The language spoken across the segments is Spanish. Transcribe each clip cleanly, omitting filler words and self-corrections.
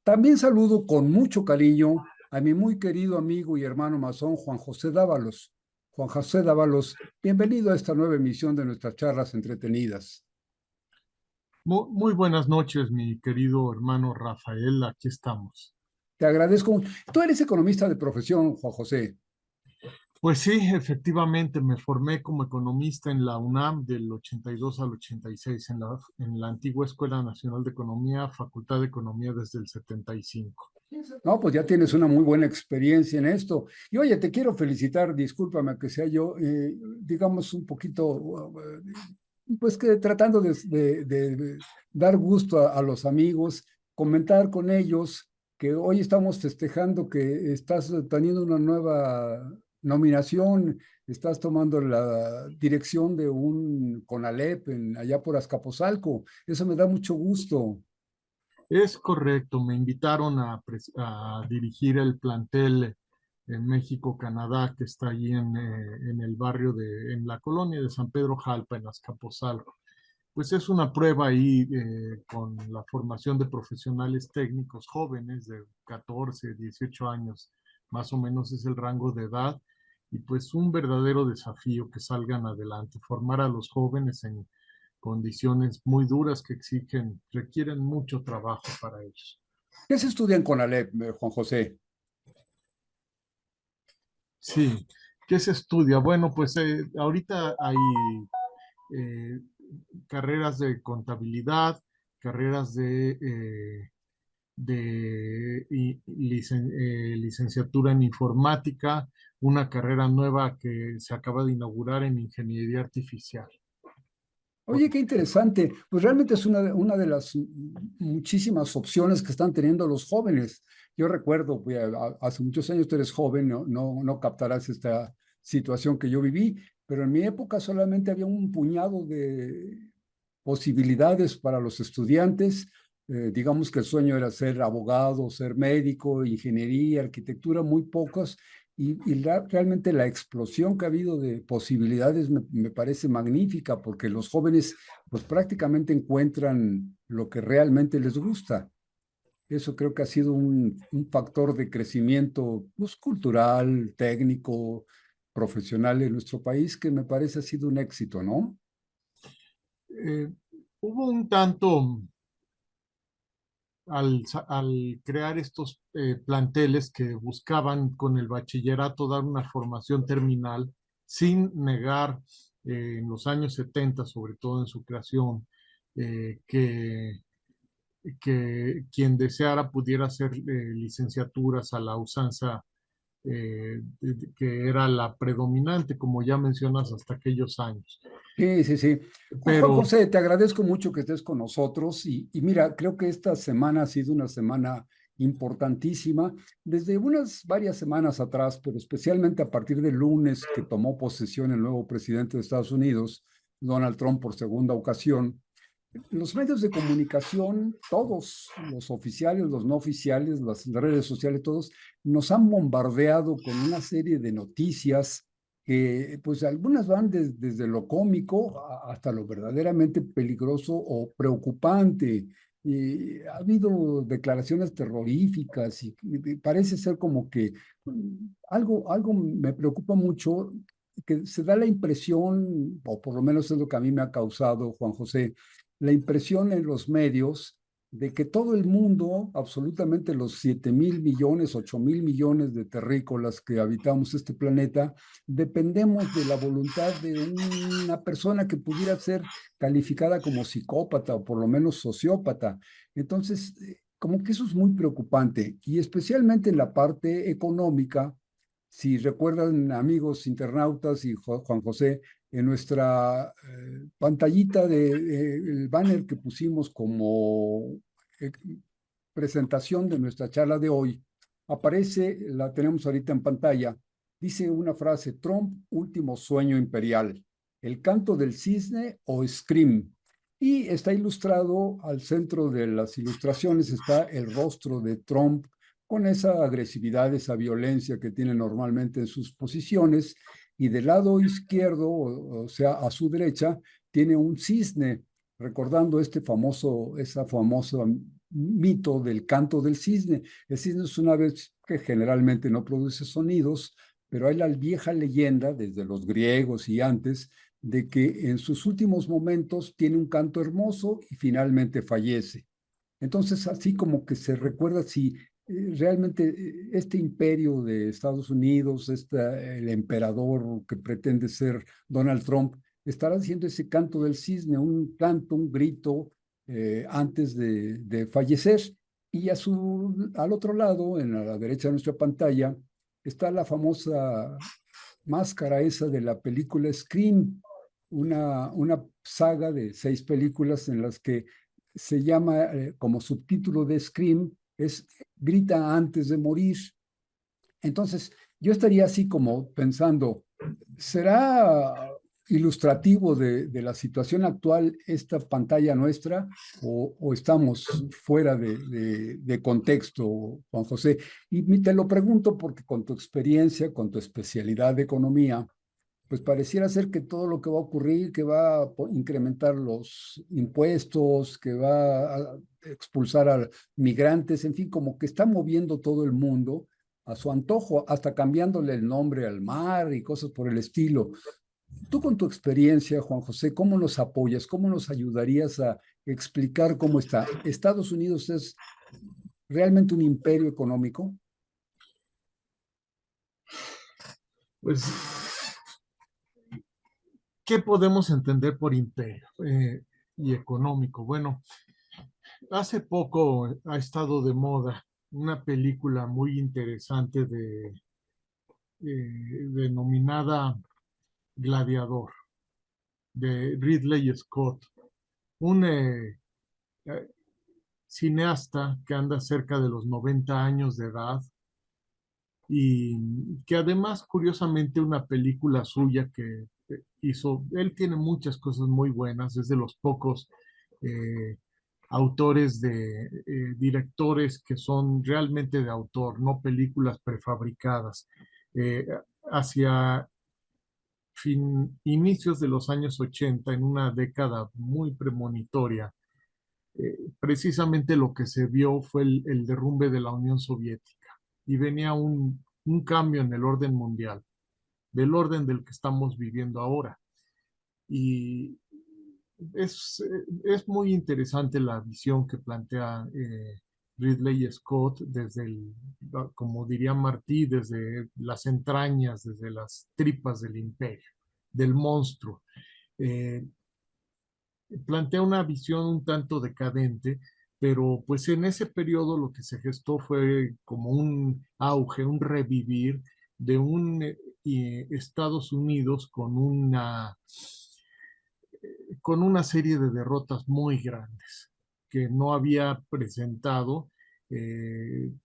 También saludo con mucho cariño a mi muy querido amigo y hermano masón Juan José Dávalos. Juan José Dávalos, bienvenido a esta nueva emisión de nuestras charlas entretenidas. Muy buenas noches, mi querido hermano Rafael, aquí estamos. Te agradezco. Tú eres economista de profesión, Juan José. Pues sí, efectivamente, me formé como economista en la UNAM del 82 al 86, en la antigua Escuela Nacional de Economía, Facultad de Economía desde el 75. No, pues ya tienes una muy buena experiencia en esto. Y oye, te quiero felicitar, discúlpame que sea yo, digamos, un poquito, pues que tratando de dar gusto a los amigos, comentar con ellos que hoy estamos festejando que estás teniendo una nueva nominación, estás tomando la dirección de un CONALEP allá por Azcapotzalco. Eso me da mucho gusto. Es correcto, me invitaron a dirigir el plantel en México-Canadá, que está allí en el barrio en la colonia de San Pedro Jalpa, en Azcapotzalco. Pues es una prueba ahí con la formación de profesionales técnicos jóvenes de 14, 18 años, más o menos es el rango de edad, y pues un verdadero desafío que salgan adelante, formar a los jóvenes en condiciones muy duras que requieren mucho trabajo para ellos. ¿Qué se estudia en CONALEP, Juan José? Sí, ¿qué se estudia? Bueno, pues ahorita hay eh, carreras de contabilidad, carreras de licenciatura en informática, una carrera nueva que se acaba de inaugurar en ingeniería artificial. Oye, qué interesante. Pues realmente es una de las muchísimas opciones que están teniendo los jóvenes. Yo recuerdo, pues, hace muchos años tú eres joven, no captarás esta situación que yo viví, pero en mi época solamente había un puñado de posibilidades para los estudiantes. Digamos que el sueño era ser abogado, ser médico, ingeniería, arquitectura, muy pocos. Realmente la explosión que ha habido de posibilidades me parece magnífica porque los jóvenes pues prácticamente encuentran lo que realmente les gusta. Eso creo que ha sido un factor de crecimiento pues, cultural, técnico, profesional en nuestro país que me parece ha sido un éxito, ¿no? Eh, Hubo un tanto al crear estos planteles que buscaban con el bachillerato dar una formación terminal sin negar en los años 70, sobre todo en su creación, que quien deseara pudiera hacer licenciaturas a la usanza que era la predominante, como ya mencionas, hasta aquellos años. Sí, sí, sí. Juan Pero José, te agradezco mucho que estés con nosotros y mira, creo que esta semana ha sido una semana importantísima, desde unas varias semanas atrás, pero especialmente a partir del lunes que tomó posesión el nuevo presidente de Estados Unidos, Donald Trump, por segunda ocasión. Los medios de comunicación, todos, los oficiales, los no oficiales, las redes sociales, todos, nos han bombardeado con una serie de noticias que, pues, algunas van desde lo cómico hasta lo verdaderamente peligroso o preocupante. Y ha habido declaraciones terroríficas y parece ser como que algo me preocupa mucho, que se da la impresión, o por lo menos es lo que a mí me ha causado, Juan José, la impresión en los medios de que todo el mundo, absolutamente los 7.000 millones, 8.000 millones de terrícolas que habitamos este planeta, dependemos de la voluntad de una persona que pudiera ser calificada como psicópata o por lo menos sociópata. Entonces, como que eso es muy preocupante y especialmente en la parte económica. Si recuerdan, amigos internautas y Juan José, en nuestra pantallita el banner que pusimos como eh, presentación de nuestra charla de hoy, aparece, la tenemos ahorita en pantalla, dice una frase: Trump, último sueño imperial. El canto del cisne o Scream. Y está ilustrado, al centro de las ilustraciones está el rostro de Trump con esa agresividad, esa violencia que tiene normalmente en sus posiciones. Y del lado izquierdo, o sea, a su derecha, tiene un cisne, recordando esa famosa mito del canto del cisne. El cisne es una ave que generalmente no produce sonidos, pero hay la vieja leyenda, desde los griegos y antes, de que en sus últimos momentos tiene un canto hermoso y finalmente fallece. Entonces, así como que se recuerda si realmente este imperio de Estados Unidos, el emperador que pretende ser Donald Trump, estará haciendo ese canto del cisne, un canto, un grito antes de fallecer. Y al otro lado, en la derecha de nuestra pantalla, está la famosa máscara esa de la película Scream, una saga de 6 películas en las que se llama, como subtítulo de Scream, es Grita antes de morir. Entonces, yo estaría así como pensando, ¿será ilustrativo de la situación actual esta pantalla nuestra o estamos fuera de contexto, Juan José? Y te lo pregunto porque con tu experiencia, con tu especialidad de economía, pues pareciera ser que todo lo que va a ocurrir, que va a incrementar los impuestos, que va a expulsar a migrantes, en fin, como que está moviendo todo el mundo a su antojo, hasta cambiándole el nombre al mar y cosas por el estilo. Tú con tu experiencia, Juan José, ¿cómo nos apoyas? ¿Cómo nos ayudarías a explicar cómo está? ¿Estados Unidos es realmente un imperio económico? Pues, ¿qué podemos entender por imperio y económico? Bueno, hace poco ha estado de moda una película muy interesante denominada Gladiador, de Ridley Scott, un eh, cineasta que anda cerca de los 90 años de edad y que además, curiosamente, una película suya que hizo, él tiene muchas cosas muy buenas, es de los pocos eh, autores directores que son realmente de autor, no películas prefabricadas. Eh, Hacia inicios de los años 80, en una década muy premonitoria, precisamente lo que se vio fue el derrumbe de la Unión Soviética y venía un cambio en el orden mundial, del orden del que estamos viviendo ahora. Y es muy interesante la visión que plantea Ridley Scott desde como diría Martí, desde las entrañas, desde las tripas del imperio, del monstruo. Eh, Plantea una visión un tanto decadente, pero pues en ese periodo lo que se gestó fue como un auge, un revivir de un Estados Unidos con una serie de derrotas muy grandes que no había presentado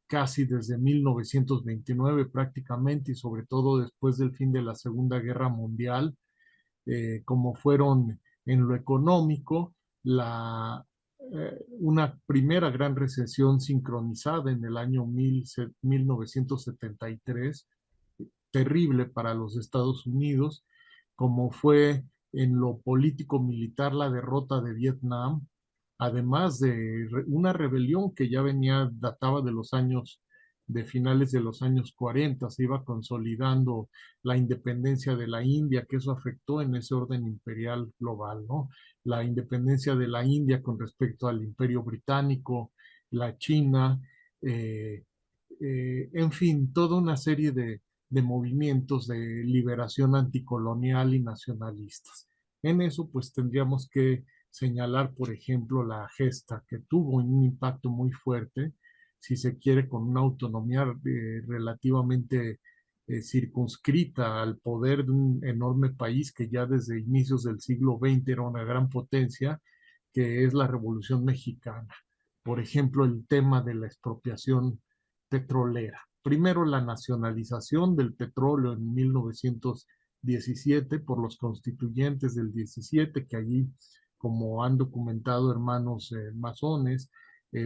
casi desde 1929 prácticamente y sobre todo después del fin de la Segunda Guerra Mundial, como fueron en lo económico, una primera gran recesión sincronizada en el año 1973, terrible para los Estados Unidos, como fue en lo político-militar la derrota de Vietnam, además de una rebelión que ya databa de los años, de finales de los años 40, se iba consolidando la independencia de la India, que eso afectó en ese orden imperial global, ¿no? La independencia de la India con respecto al imperio británico, la China, eh, en fin, toda una serie de movimientos de liberación anticolonial y nacionalistas. En eso, pues tendríamos que señalar, por ejemplo, la gesta que tuvo un impacto muy fuerte, si se quiere, con una autonomía relativamente circunscrita al poder de un enorme país que ya desde inicios del siglo XX era una gran potencia, que es la Revolución Mexicana. Por ejemplo, el tema de la expropiación petrolera. Primero la nacionalización del petróleo en 1910 17, por los constituyentes del 17, que allí, como han documentado hermanos masones,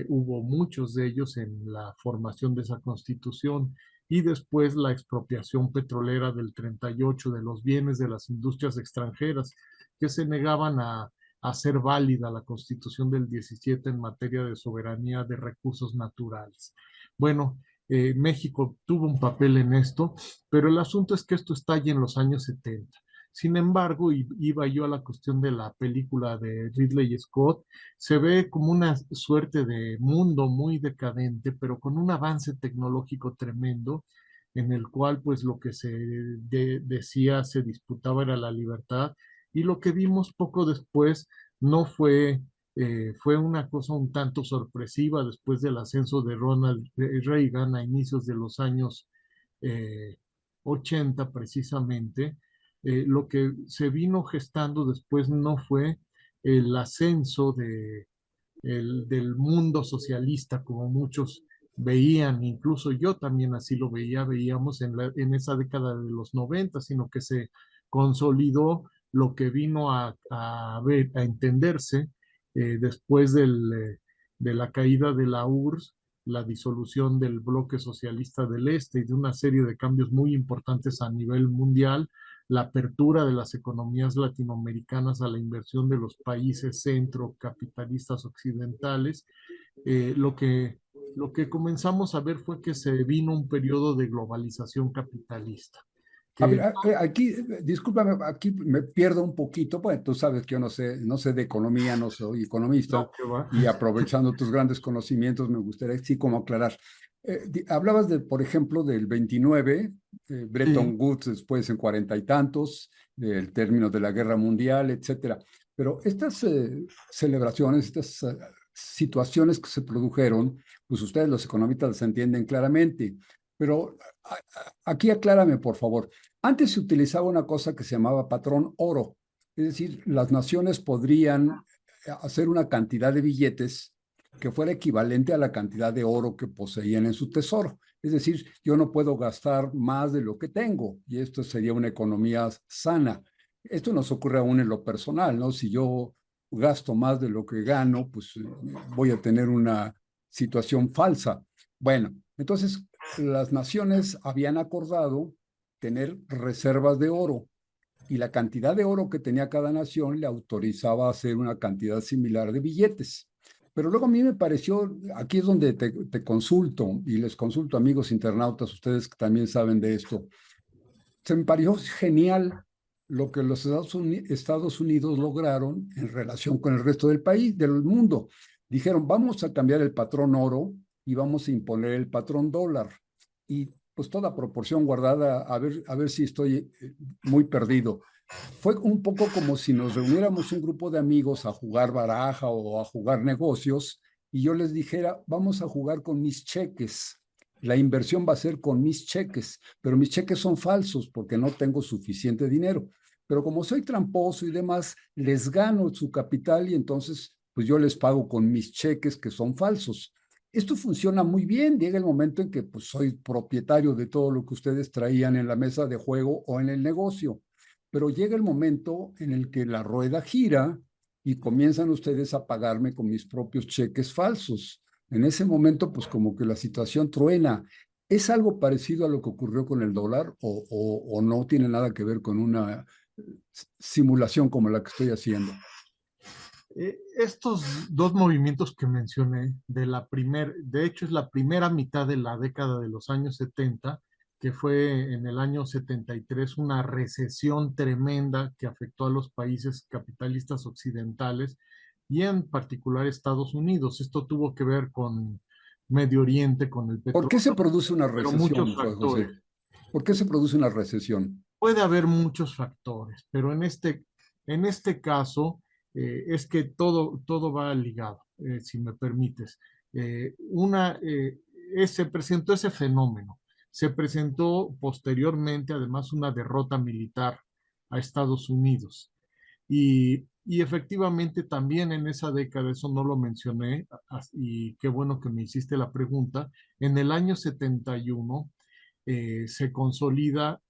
hubo muchos de ellos en la formación de esa constitución, y después la expropiación petrolera del 38 de los bienes de las industrias extranjeras que se negaban a hacer válida la Constitución del 17 en materia de soberanía de recursos naturales. Bueno, México tuvo un papel en esto, pero el asunto es que esto está allí en los años 70. Sin embargo, iba yo a la cuestión de la película de Ridley Scott, se ve como una suerte de mundo muy decadente, pero con un avance tecnológico tremendo, en el cual pues lo que se decía, se disputaba era la libertad, y lo que vimos poco después no fue, fue una cosa un tanto sorpresiva después del ascenso de Ronald Reagan a inicios de los años eh, 80 precisamente. Lo que se vino gestando después no fue el ascenso del mundo socialista como muchos veían, incluso yo también así lo veía, veíamos en esa década de los 90, sino que se consolidó lo que vino a entenderse después de la caída de la URSS, la disolución del bloque socialista del Este y de una serie de cambios muy importantes a nivel mundial, la apertura de las economías latinoamericanas a la inversión de los países centrocapitalistas occidentales. Lo que comenzamos a ver fue que se vino un periodo de globalización capitalista. A ver, Que, aquí, discúlpame, aquí me pierdo un poquito, pues tú sabes que yo no sé de economía, no soy economista, no, que va. y aprovechando tus grandes conocimientos, me gustaría sí como aclarar. Hablabas de, por ejemplo, del 29, Sí, Bretton Woods después en cuarenta y tantos, del término de la Guerra Mundial, etcétera. Pero estas celebraciones, estas situaciones que se produjeron, pues ustedes los economistas las entienden claramente. Pero aquí aclárame, por favor. Antes se utilizaba una cosa que se llamaba patrón oro, es decir, las naciones podrían hacer una cantidad de billetes que fuera equivalente a la cantidad de oro que poseían en su tesoro. Es decir, yo no puedo gastar más de lo que tengo y esto sería una economía sana. Esto nos ocurre aún en lo personal, ¿no? Si yo gasto más de lo que gano, pues voy a tener una situación falsa. Bueno, entonces las naciones habían acordado tener reservas de oro y la cantidad de oro que tenía cada nación le autorizaba a hacer una cantidad similar de billetes. Pero luego a mí me pareció, aquí es donde te consulto y les consulto amigos internautas, ustedes que también saben de esto, se me pareció genial lo que los Estados Unidos lograron en relación con el resto del país, del mundo. Dijeron, vamos a cambiar el patrón oro y vamos a imponer el patrón dólar. Y pues toda proporción guardada, a ver si estoy muy perdido. Fue un poco como si nos reuniéramos un grupo de amigos a jugar baraja o a jugar negocios y yo les dijera, vamos a jugar con mis cheques. La inversión va a ser con mis cheques, pero mis cheques son falsos porque no tengo suficiente dinero. Pero como soy tramposo y demás, les gano su capital y entonces pues yo les pago con mis cheques que son falsos. Esto funciona muy bien. Llega el momento en que pues soy propietario de todo lo que ustedes traían en la mesa de juego o en el negocio. Pero llega el momento en el que la rueda gira y comienzan ustedes a pagarme con mis propios cheques falsos. En ese momento, pues como que la situación truena. ¿Es algo parecido a lo que ocurrió con el dólar o no tiene nada que ver con una simulación como la que estoy haciendo? estos dos movimientos que mencioné, de hecho es la primera mitad de la década de los años 70, que fue en el año 73 una recesión tremenda que afectó a los países capitalistas occidentales y en particular Estados Unidos. Esto tuvo que ver con Medio Oriente, con el ¿Por qué se petróleo, produce una pero muchos recesión, factores. José? ¿Por qué se produce una recesión? Puede haber muchos factores, pero en este caso es que todo va ligado, si me permites. Se presentó ese fenómeno. Se presentó posteriormente, además, una derrota militar a Estados Unidos. Y efectivamente también en esa década, eso no lo mencioné, y qué bueno que me hiciste la pregunta, en el año 71 se consolida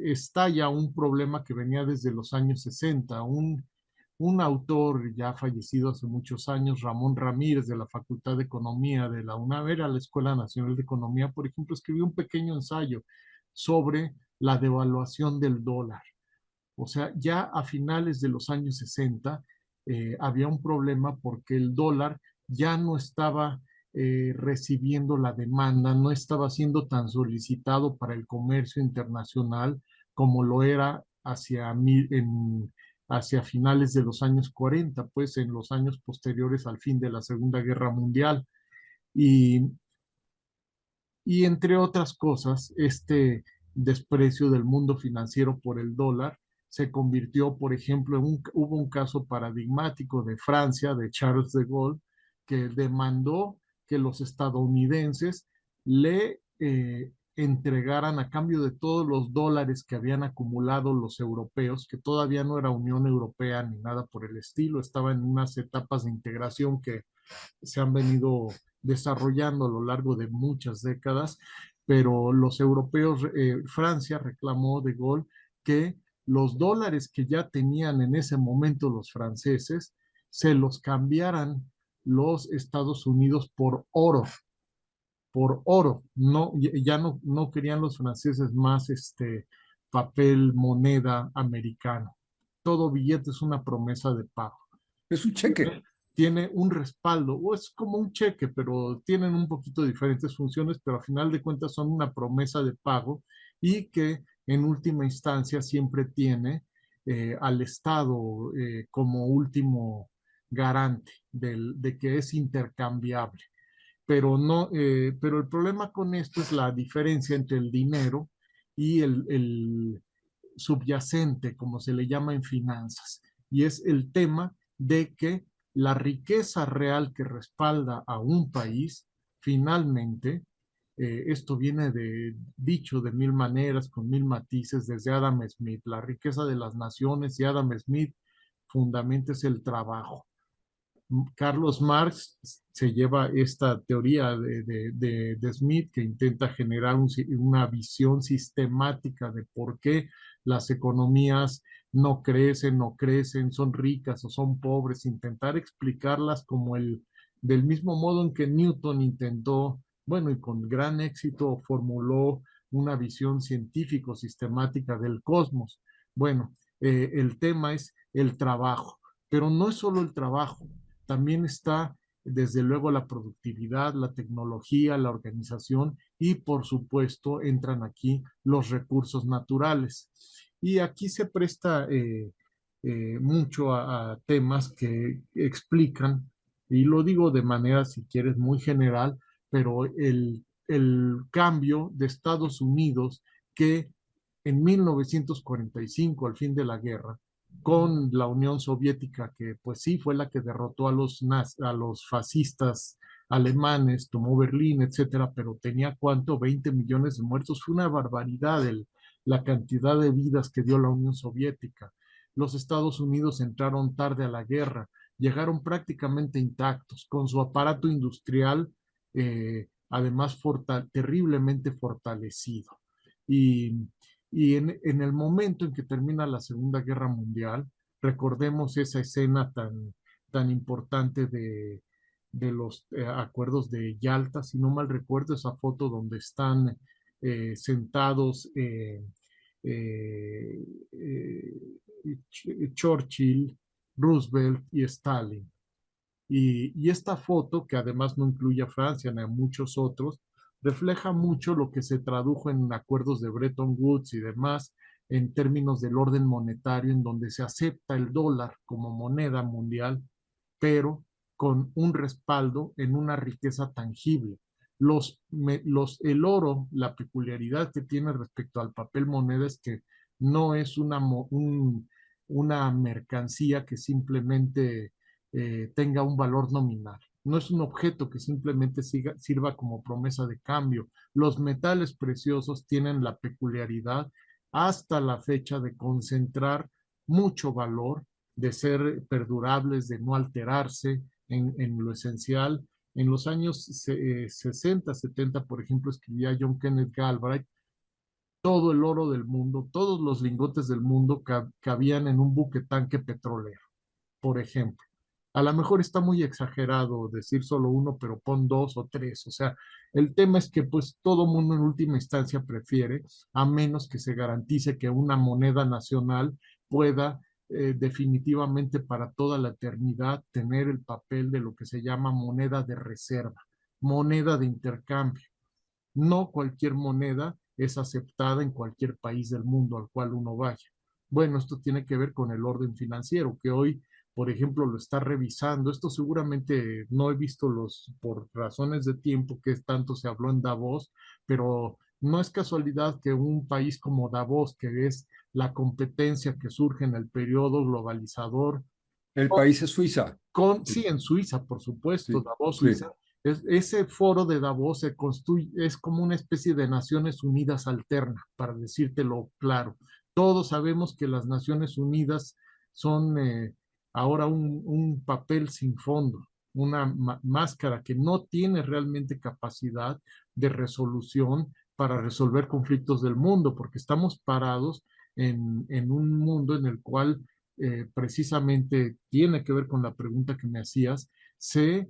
estalla un problema que venía desde los años 60. Un autor ya fallecido hace muchos años, Ramón Ramírez, de la Facultad de Economía de la UNAM, era la Escuela Nacional de Economía, por ejemplo, escribió un pequeño ensayo sobre la devaluación del dólar. O sea, ya a finales de los años 60 había un problema porque el dólar ya no estaba recibiendo la demanda, no estaba siendo tan solicitado para el comercio internacional como lo era hacia finales de los años 40, pues en los años posteriores al fin de la Segunda Guerra Mundial. Y y entre otras cosas, este desprecio del mundo financiero por el dólar se convirtió, por ejemplo, hubo un caso paradigmático de Francia, de Charles de Gaulle, que demandó que los estadounidenses le entregaran a cambio de todos los dólares que habían acumulado los europeos, que todavía no era Unión Europea ni nada por el estilo, estaba en unas etapas de integración que se han venido desarrollando a lo largo de muchas décadas, pero los europeos, Francia reclamó de Gaulle que los dólares que ya tenían en ese momento los franceses se los cambiaran los Estados Unidos por oro. No, ya no querían los franceses más papel, moneda americano. Todo billete es una promesa de pago. Es un cheque. Tiene un respaldo, o es como un cheque, pero tienen un poquito diferentes funciones, pero a final de cuentas son una promesa de pago y que en última instancia siempre tiene al Estado como último garante de que es intercambiable. Pero no, pero el problema con esto es la diferencia entre el dinero y el subyacente, como se le llama en finanzas, y es el tema de que la riqueza real que respalda a un país, finalmente, esto viene dicho de mil maneras, con mil matices, desde Adam Smith, la riqueza de las naciones y Adam Smith fundamenta es el trabajo. Carlos Marx se lleva esta teoría de Smith que intenta generar una visión sistemática de por qué las economías no crecen, no crecen, son ricas o son pobres, intentar explicarlas como del mismo modo en que Newton intentó, bueno, y con gran éxito formuló una visión científico sistemática del cosmos. Bueno, el tema es el trabajo, pero no es solo el trabajo, también está desde luego la productividad, la tecnología, la organización y por supuesto entran aquí los recursos naturales. Y aquí se presta mucho a temas que explican, y lo digo de manera, si quieres, muy general, pero el cambio de Estados Unidos que en 1945, al fin de la guerra, con la Unión Soviética, que pues sí fue la que derrotó a los fascistas alemanes, tomó Berlín, etcétera, pero tenía cuánto, 20 millones de muertos. Fue una barbaridad la cantidad de vidas que dio la Unión Soviética. Los Estados Unidos entraron tarde a la guerra, llegaron prácticamente intactos, con su aparato industrial, además terriblemente fortalecido. Y y en el momento en que termina la Segunda Guerra Mundial, recordemos esa escena tan importante de los acuerdos de Yalta, si no mal recuerdo, esa foto donde están sentados eh, Churchill, Roosevelt y Stalin. Y esta foto, que además no incluye a Francia ni a muchos otros, refleja mucho lo que se tradujo en acuerdos de Bretton Woods y demás en términos del orden monetario, en donde se acepta el dólar como moneda mundial, pero con un respaldo en una riqueza tangible. El oro, la peculiaridad que tiene respecto al papel moneda es que no es una mercancía que simplemente tenga un valor nominal. No es un objeto que simplemente sirva como promesa de cambio. Los metales preciosos tienen la peculiaridad hasta la fecha de concentrar mucho valor, de ser perdurables, de no alterarse en lo esencial. En los años 60, 70, por ejemplo, escribía John Kenneth Galbraith, todo el oro del mundo, todos los lingotes del mundo cabían en un buque tanque petrolero, por ejemplo. A lo mejor está muy exagerado decir solo uno, pero pon dos o tres. O sea, el tema es que pues todo mundo en última instancia prefiere, a menos que se garantice que una moneda nacional pueda definitivamente para toda la eternidad tener el papel de lo que se llama moneda de reserva, moneda de intercambio. No cualquier moneda es aceptada en cualquier país del mundo al cual uno vaya. Bueno, esto tiene que ver con el orden financiero, que hoy, por ejemplo, lo está revisando. Esto seguramente no he visto por razones de tiempo, que tanto se habló en Davos, pero no es casualidad que un país como Davos, que es la competencia que surge en el periodo globalizador, El país es Suiza. sí, en Suiza, por supuesto, Sí, Davos, sí. Suiza. Ese foro de Davos se construye, es como una especie de Naciones Unidas alterna, para decírtelo claro. Todos sabemos que las Naciones Unidas son ahora un papel sin fondo, una máscara que no tiene realmente capacidad de resolución para resolver conflictos del mundo, porque estamos parados en un mundo en el cual precisamente tiene que ver con la pregunta que me hacías, se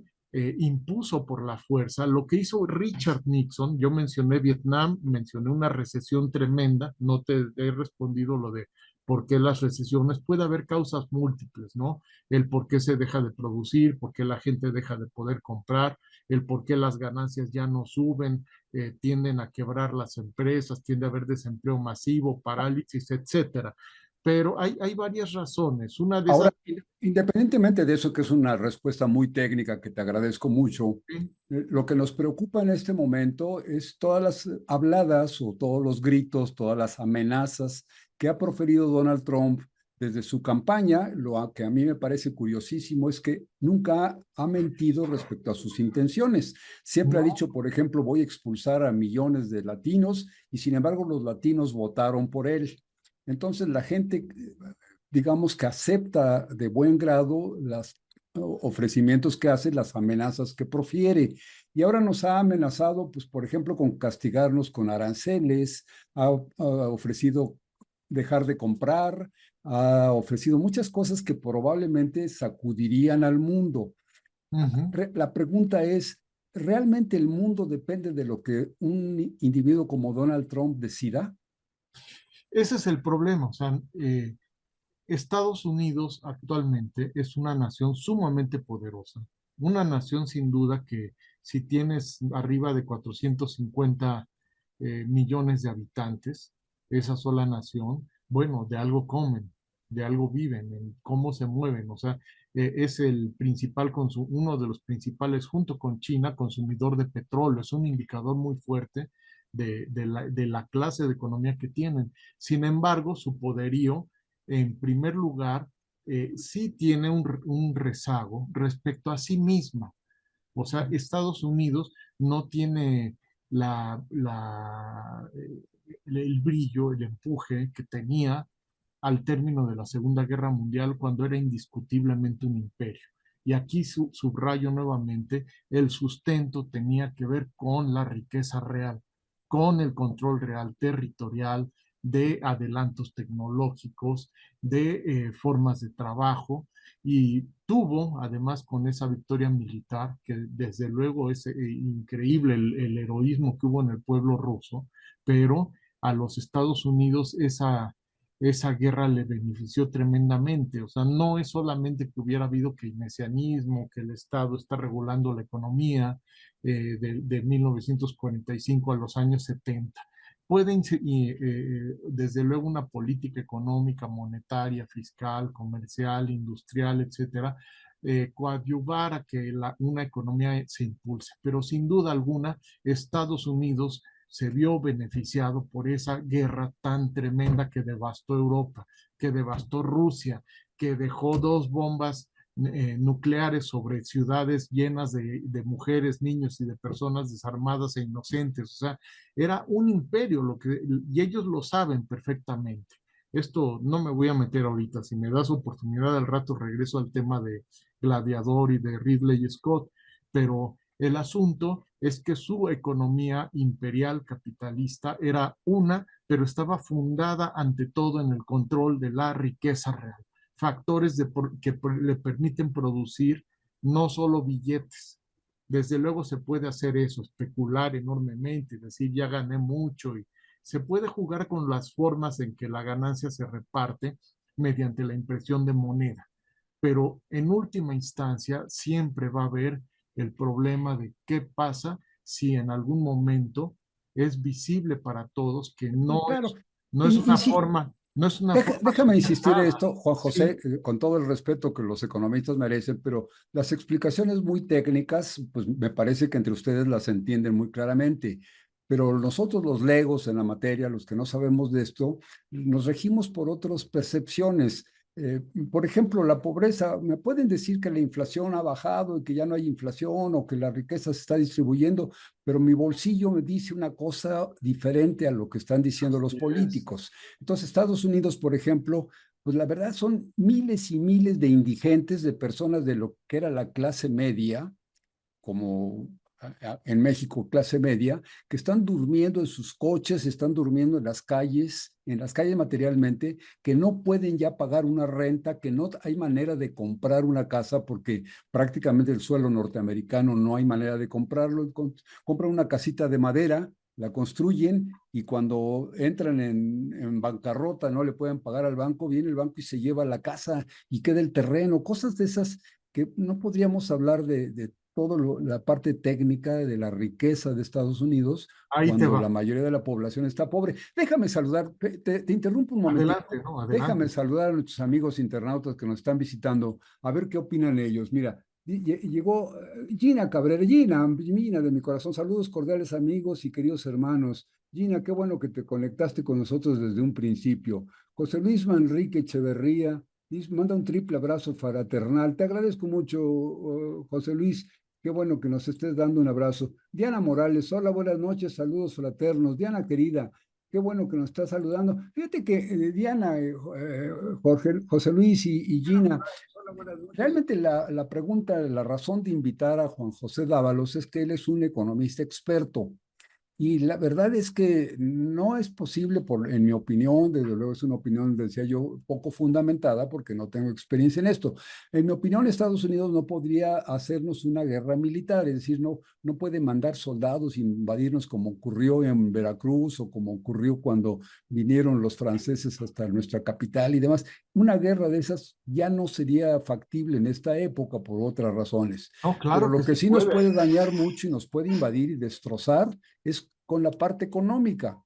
impuso por la fuerza. Lo que hizo Richard Nixon, yo mencioné Vietnam, mencioné una recesión tremenda, no te he respondido lo de por qué las recesiones, puede haber causas múltiples, ¿no? El por qué se deja de producir, por qué la gente deja de poder comprar, el por qué las ganancias ya no suben, tienden a quebrar las empresas, tiende a haber desempleo masivo, parálisis, etcétera. Pero hay varias razones. Una de esas, Ahora, independientemente de eso, que es una respuesta muy técnica que te agradezco mucho, lo que nos preocupa en este momento es todas las habladas o todos los gritos, todas las amenazas que ha proferido Donald Trump desde su campaña. Lo que a mí me parece curiosísimo es que nunca ha mentido respecto a sus intenciones. Siempre ha no, dicho, por ejemplo, voy a expulsar a millones de latinos y sin embargo los latinos votaron por él. Entonces la gente, digamos que acepta de buen grado los ofrecimientos que hace, las amenazas que profiere. Y ahora nos ha amenazado, pues, por ejemplo, con castigarnos con aranceles, ha ofrecido dejar de comprar, ha ofrecido muchas cosas que probablemente sacudirían al mundo. ujú. La pregunta es, ¿realmente el mundo depende de lo que un individuo como Donald Trump decida? Ese es el problema. O sea, Estados Unidos actualmente es una nación sumamente poderosa, una nación sin duda que si tienes arriba de 450 millones de habitantes, esa sola nación, bueno, de algo comen, de algo viven, en cómo se mueven, o sea, es el principal uno de los principales, junto con China, consumidor de petróleo, es un indicador muy fuerte de la clase de economía que tienen. Sin embargo, su poderío en primer lugar, sí tiene un rezago respecto a sí misma. O sea, Estados Unidos no tiene el brillo, el empuje que tenía al término de la Segunda Guerra Mundial, cuando era indiscutiblemente un imperio. Y aquí subrayo nuevamente, el sustento tenía que ver con la riqueza real, con el control real territorial, de adelantos tecnológicos, de formas de trabajo, y tuvo, además, con esa victoria militar, que desde luego es increíble el heroísmo que hubo en el pueblo ruso, pero a los Estados Unidos esa guerra le benefició tremendamente. O sea, no es solamente que hubiera habido keynesianismo, que el Estado está regulando la economía de 1945 a los años 70. Pueden, desde luego, una política económica, monetaria, fiscal, comercial, industrial, etcétera, coadyuvar a que una economía se impulse. Pero sin duda alguna, Estados Unidos se vio beneficiado por esa guerra tan tremenda que devastó Europa, que devastó Rusia, que dejó dos bombas nucleares sobre ciudades llenas de mujeres, niños y de personas desarmadas e inocentes. O sea, era un imperio y ellos lo saben perfectamente. Esto no me voy a meter ahorita. Si me das oportunidad al rato regreso al tema de Gladiador y de Ridley Scott, pero el asunto es que su economía imperial capitalista era una, pero estaba fundada ante todo en el control de la riqueza real, factores le permiten producir no solo billetes. Desde luego se puede hacer eso, especular enormemente, decir ya gané mucho y se puede jugar con las formas en que la ganancia se reparte mediante la impresión de moneda, pero en última instancia siempre va a haber el problema de qué pasa si en algún momento es visible para todos que Claro, no es y una sí, forma, no es una forma déjame insistir en sustentada. esto, Juan Sí, José, con todo el respeto que los economistas merecen, pero las explicaciones muy técnicas, pues me parece que entre ustedes las entienden muy claramente. Pero nosotros los legos en la materia, los que no sabemos de esto, nos regimos por otras percepciones. Eh, por ejemplo, la pobreza, me pueden decir que la inflación ha bajado y que ya no hay inflación o que la riqueza se está distribuyendo, pero mi bolsillo me dice una cosa diferente a lo que están diciendo los así es. políticos. Entonces, Estados Unidos, por ejemplo, pues la verdad son miles y miles de indigentes, de personas de lo que era la clase media, como en México, clase media, que están durmiendo en sus coches, están durmiendo en las calles materialmente, que no pueden ya pagar una renta, que no hay manera de comprar una casa porque prácticamente el suelo norteamericano no hay manera de comprarlo. Compran una casita de madera, la construyen y cuando entran en bancarrota, no le pueden pagar al banco, viene el banco y se lleva la casa y queda el terreno, cosas de esas que no podríamos hablar de toda la parte técnica de la riqueza de Estados Unidos Ahí te cuando la va. mayoría de la población está pobre. Déjame saludar, te interrumpo un Adelante, momentito, ¿no? déjame Adelante. saludar a nuestros amigos internautas que nos están visitando, a ver qué opinan ellos. Mira, llegó Gina Cabrera, Gina de mi corazón, saludos cordiales amigos y queridos hermanos. Gina, qué bueno que te conectaste con nosotros desde un principio. José Luis Manrique Echeverría, manda un triple abrazo fraternal. Te agradezco mucho, José Luis. Qué bueno que nos estés dando un abrazo. Diana Morales, hola, buenas noches, saludos fraternos. Diana querida, qué bueno que nos estás saludando. Fíjate que Diana, José Luis y Gina, realmente la pregunta, la razón de invitar a Juan José Dávalos es que él es un economista experto. Y la verdad es que no es posible, en mi opinión, desde luego es una opinión, decía yo, poco fundamentada porque no tengo experiencia en esto. En mi opinión, Estados Unidos no podría hacernos una guerra militar, es decir, no puede mandar soldados e invadirnos como ocurrió en Veracruz o como ocurrió cuando vinieron los franceses hasta nuestra capital y demás. Una guerra de esas ya no sería factible en esta época por otras razones. No, Pero claro lo que que se sí nos puede. puede dañar mucho y nos puede invadir y destrozar es con la parte económica.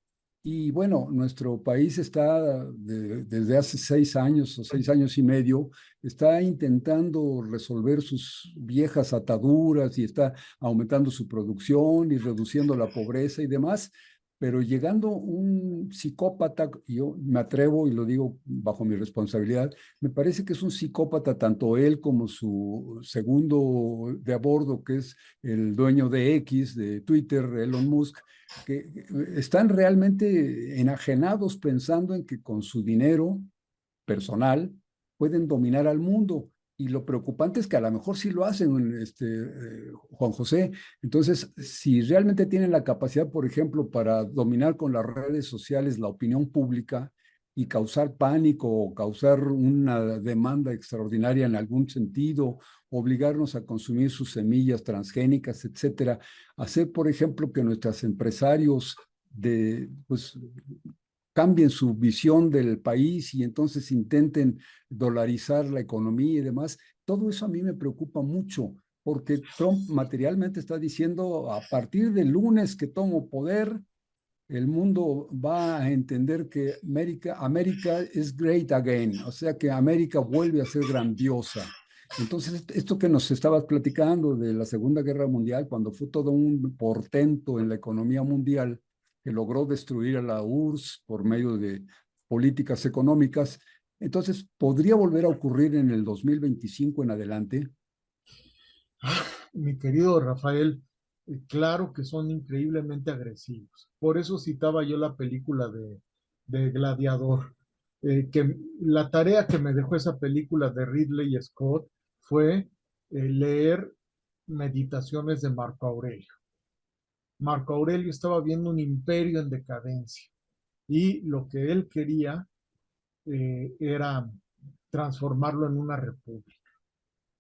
Y bueno, nuestro país está desde hace 6 años o 6 años y medio, está intentando resolver sus viejas ataduras y está aumentando su producción y reduciendo la pobreza y demás. Pero llegando un psicópata, y yo me atrevo y lo digo bajo mi responsabilidad, me parece que es un psicópata tanto él como su segundo de a bordo, que es el dueño de X, de Twitter, Elon Musk, que están realmente enajenados pensando en que con su dinero personal pueden dominar al mundo. Y lo preocupante es que a lo mejor sí lo hacen, Juan José. Entonces, si realmente tienen la capacidad, por ejemplo, para dominar con las redes sociales la opinión pública y causar pánico o causar una demanda extraordinaria en algún sentido, obligarnos a consumir sus semillas transgénicas, etcétera, hacer, por ejemplo, que nuestros empresarios pues, cambien su visión del país y entonces intenten dolarizar la economía y demás. Todo eso a mí me preocupa mucho, porque Trump materialmente está diciendo, a partir del lunes que tomo poder, el mundo va a entender que América is great again, o sea que América vuelve a ser grandiosa. Entonces, esto que nos estabas platicando de la Segunda Guerra Mundial, cuando fue todo un portento en la economía mundial que logró destruir a la URSS por medio de políticas económicas, entonces podría volver a ocurrir en el 2025 en adelante. Mi querido Rafael, claro que son increíblemente agresivos. Por eso citaba yo la película de Gladiador, que la tarea que me dejó esa película de Ridley Scott fue leer Meditaciones de Marco Aurelio. Marco Aurelio estaba viendo un imperio en decadencia y lo que él quería era transformarlo en una república.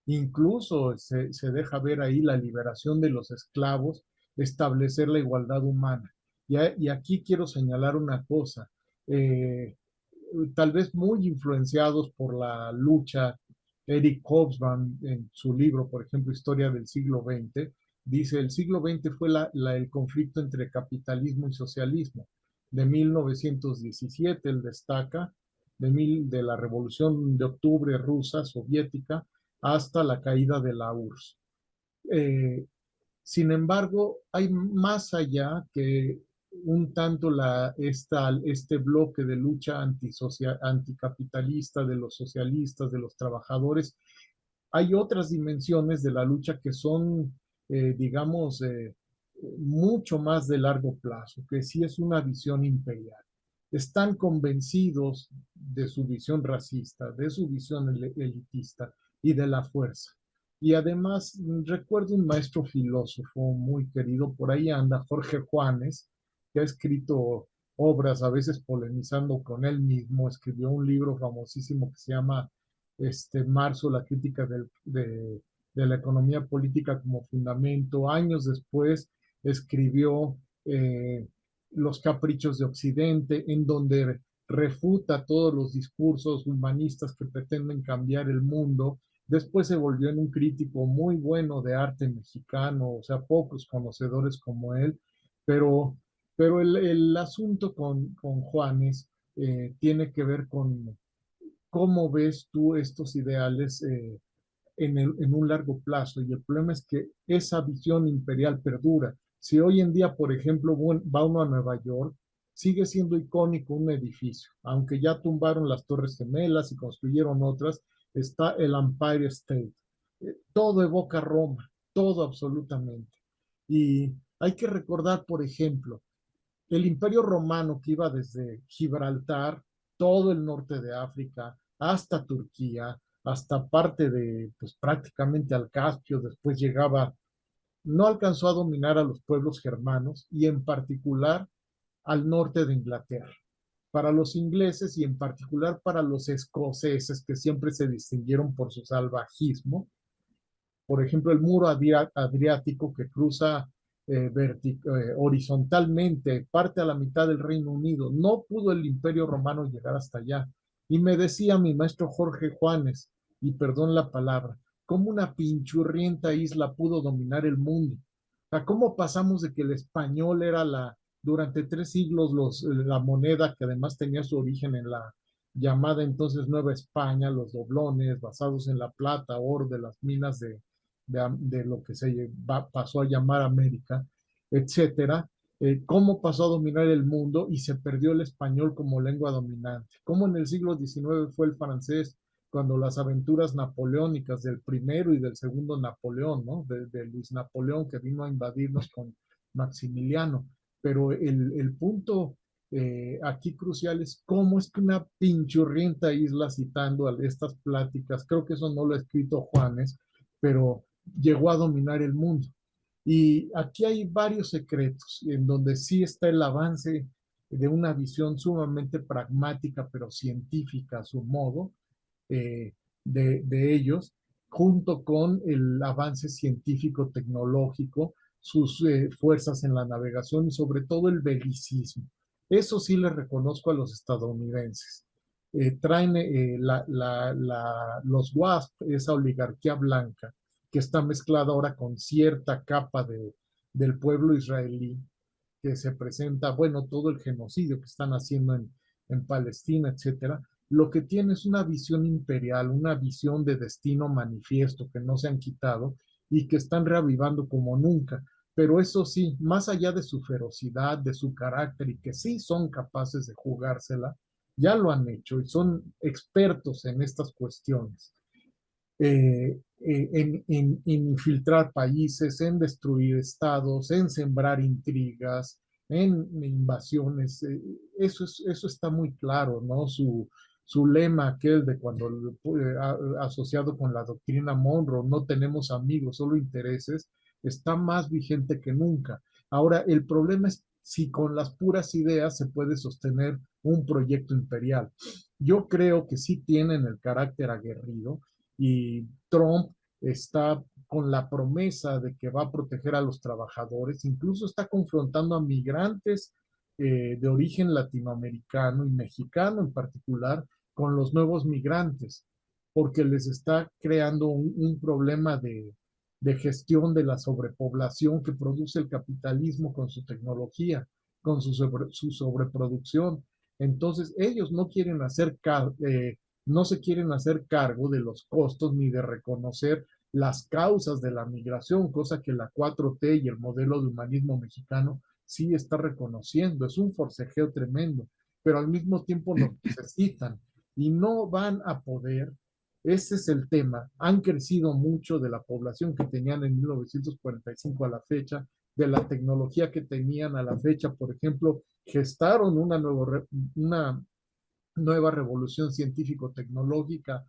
Incluso se deja ver ahí la liberación de los esclavos, establecer la igualdad humana. Y aquí quiero señalar una cosa, eh, tal vez muy influenciados por la lucha. Eric Hobsbawm, en su libro, por ejemplo, Historia del siglo XX, dice, el siglo XX fue el conflicto entre capitalismo y socialismo. De 1917, él destaca, de la Revolución de Octubre rusa, soviética, hasta la caída de la URSS. Eh, Sin embargo, hay más allá que un tanto este bloque de lucha anticapitalista de los socialistas, de los trabajadores. Hay otras dimensiones de la lucha que son, digamos, mucho más de largo plazo, que sí es una visión imperial. Están convencidos de su visión racista, de su visión elitista y de la fuerza. Y además, recuerdo un maestro filósofo muy querido, por ahí anda, Jorge Juanes, que ha escrito obras, a veces polemizando con él mismo, escribió un libro famosísimo que se llama Marzo, la crítica de la economía política como fundamento. Años después escribió Los caprichos de Occidente, en donde refuta todos los discursos humanistas que pretenden cambiar el mundo. Después se volvió en un crítico muy bueno de arte mexicano, o sea, pocos conocedores como él, pero, pero el asunto con Juanes tiene que ver con cómo ves tú estos ideales en un largo plazo. Y el problema es que esa visión imperial perdura. Si hoy en día, por ejemplo, va uno a Nueva York, sigue siendo icónico un edificio, aunque ya tumbaron las Torres Gemelas y construyeron otras, está el Empire State. Todo evoca Roma, todo absolutamente. Y hay que recordar, por ejemplo, el Imperio Romano que iba desde Gibraltar, todo el norte de África, hasta Turquía, hasta parte de, pues prácticamente al Caspio, después llegaba, no alcanzó a dominar a los pueblos germanos y en particular al norte de Inglaterra. Para los ingleses y en particular para los escoceses, que siempre se distinguieron por su salvajismo, por ejemplo, el muro adriático que cruza horizontalmente, parte a la mitad del Reino Unido. No pudo el Imperio Romano llegar hasta allá. Y me decía mi maestro Jorge Juanes, y perdón la palabra, cómo una pinchurrienta isla pudo dominar el mundo. O sea, cómo pasamos de que el español era durante 3 siglos la moneda que además tenía su origen en la llamada entonces Nueva España, los doblones basados en la plata, oro de las minas de lo que pasó a llamar América, etcétera, cómo pasó a dominar el mundo y se perdió el español como lengua dominante, cómo en el siglo XIX fue el francés cuando las aventuras napoleónicas del primero y del segundo Napoleón, ¿no? De Luis Napoleón que vino a invadirnos con Maximiliano, pero el punto aquí crucial es cómo es que una pinchurrienta isla, citando a estas pláticas, creo que eso no lo ha escrito Juanes, pero llegó a dominar el mundo. Y aquí hay varios secretos en donde sí está el avance de una visión sumamente pragmática, pero científica a su modo, de ellos, junto con el avance científico-tecnológico, sus fuerzas en la navegación y sobre todo el belicismo. Eso sí le reconozco a los estadounidenses. Traen los WASP, esa oligarquía blanca, que está mezclada ahora con cierta capa del pueblo israelí, que se presenta, bueno, todo el genocidio que están haciendo en Palestina, etcétera, lo que tiene es una visión imperial, una visión de destino manifiesto que no se han quitado y que están reavivando como nunca. Pero eso sí, más allá de su ferocidad, de su carácter y que sí son capaces de jugársela, ya lo han hecho y son expertos en estas cuestiones. En infiltrar países, en destruir estados, en sembrar intrigas, en invasiones. Eso está muy claro, ¿no? Su lema aquel de cuando asociado con la doctrina Monroe, no tenemos amigos, solo intereses, está más vigente que nunca. Ahora, el problema es si con las puras ideas se puede sostener un proyecto imperial. Yo creo que sí tienen el carácter aguerrido y Trump está con la promesa de que va a proteger a los trabajadores, incluso está confrontando a migrantes de origen latinoamericano y mexicano en particular con los nuevos migrantes, porque les está creando un problema de gestión de la sobrepoblación que produce el capitalismo con su tecnología, con su sobreproducción. Entonces, ellos no quieren no se quieren hacer cargo de los costos ni de reconocer las causas de la migración, cosa que la 4T y el modelo de humanismo mexicano sí está reconociendo. Es un forcejeo tremendo, pero al mismo tiempo nos necesitan y no van a poder. Ese es el tema. Han crecido mucho de la población que tenían en 1945 a la fecha, de la tecnología que tenían a la fecha. Por ejemplo, gestaron una nueva revolución científico-tecnológica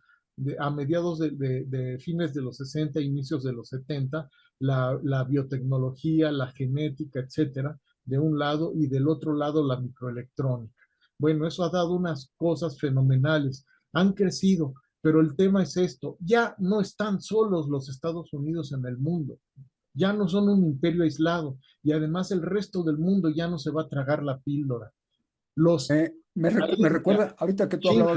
a mediados de fines de los 60, inicios de los 70, la biotecnología, la genética, etcétera, de un lado, y del otro lado la microelectrónica. Bueno, eso ha dado unas cosas fenomenales. Han crecido, pero el tema es esto: ya no están solos los Estados Unidos en el mundo, ya no son un imperio aislado, y además el resto del mundo ya no se va a tragar la píldora. Los Me países de recuerda, ahorita que tú China,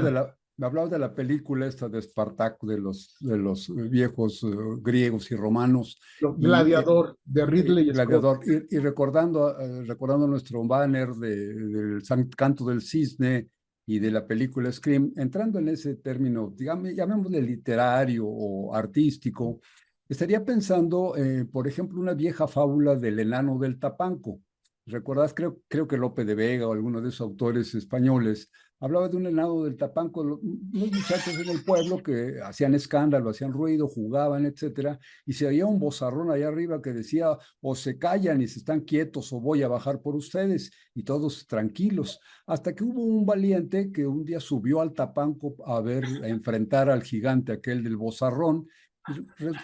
hablabas de la película esta de Espartaco, de los viejos griegos y romanos, y Gladiador de Ridley Scott. Gladiador, y recordando nuestro banner del Canto del Cisne y de la película Scream, entrando en ese término, digamos, llamémosle literario o artístico, estaría pensando, por ejemplo, una vieja fábula del enano del Tapanco. ¿Recuerdas? Creo que Lope de Vega o alguno de esos autores españoles hablaba de un helado del Tapanco, unos muchachos en el pueblo que hacían escándalo, hacían ruido, jugaban, etcétera, y se oía un vozarrón allá arriba que decía: o se callan y se están quietos o voy a bajar por ustedes, y todos tranquilos, hasta que hubo un valiente que un día subió al Tapanco a enfrentar al gigante aquel del vozarrón, y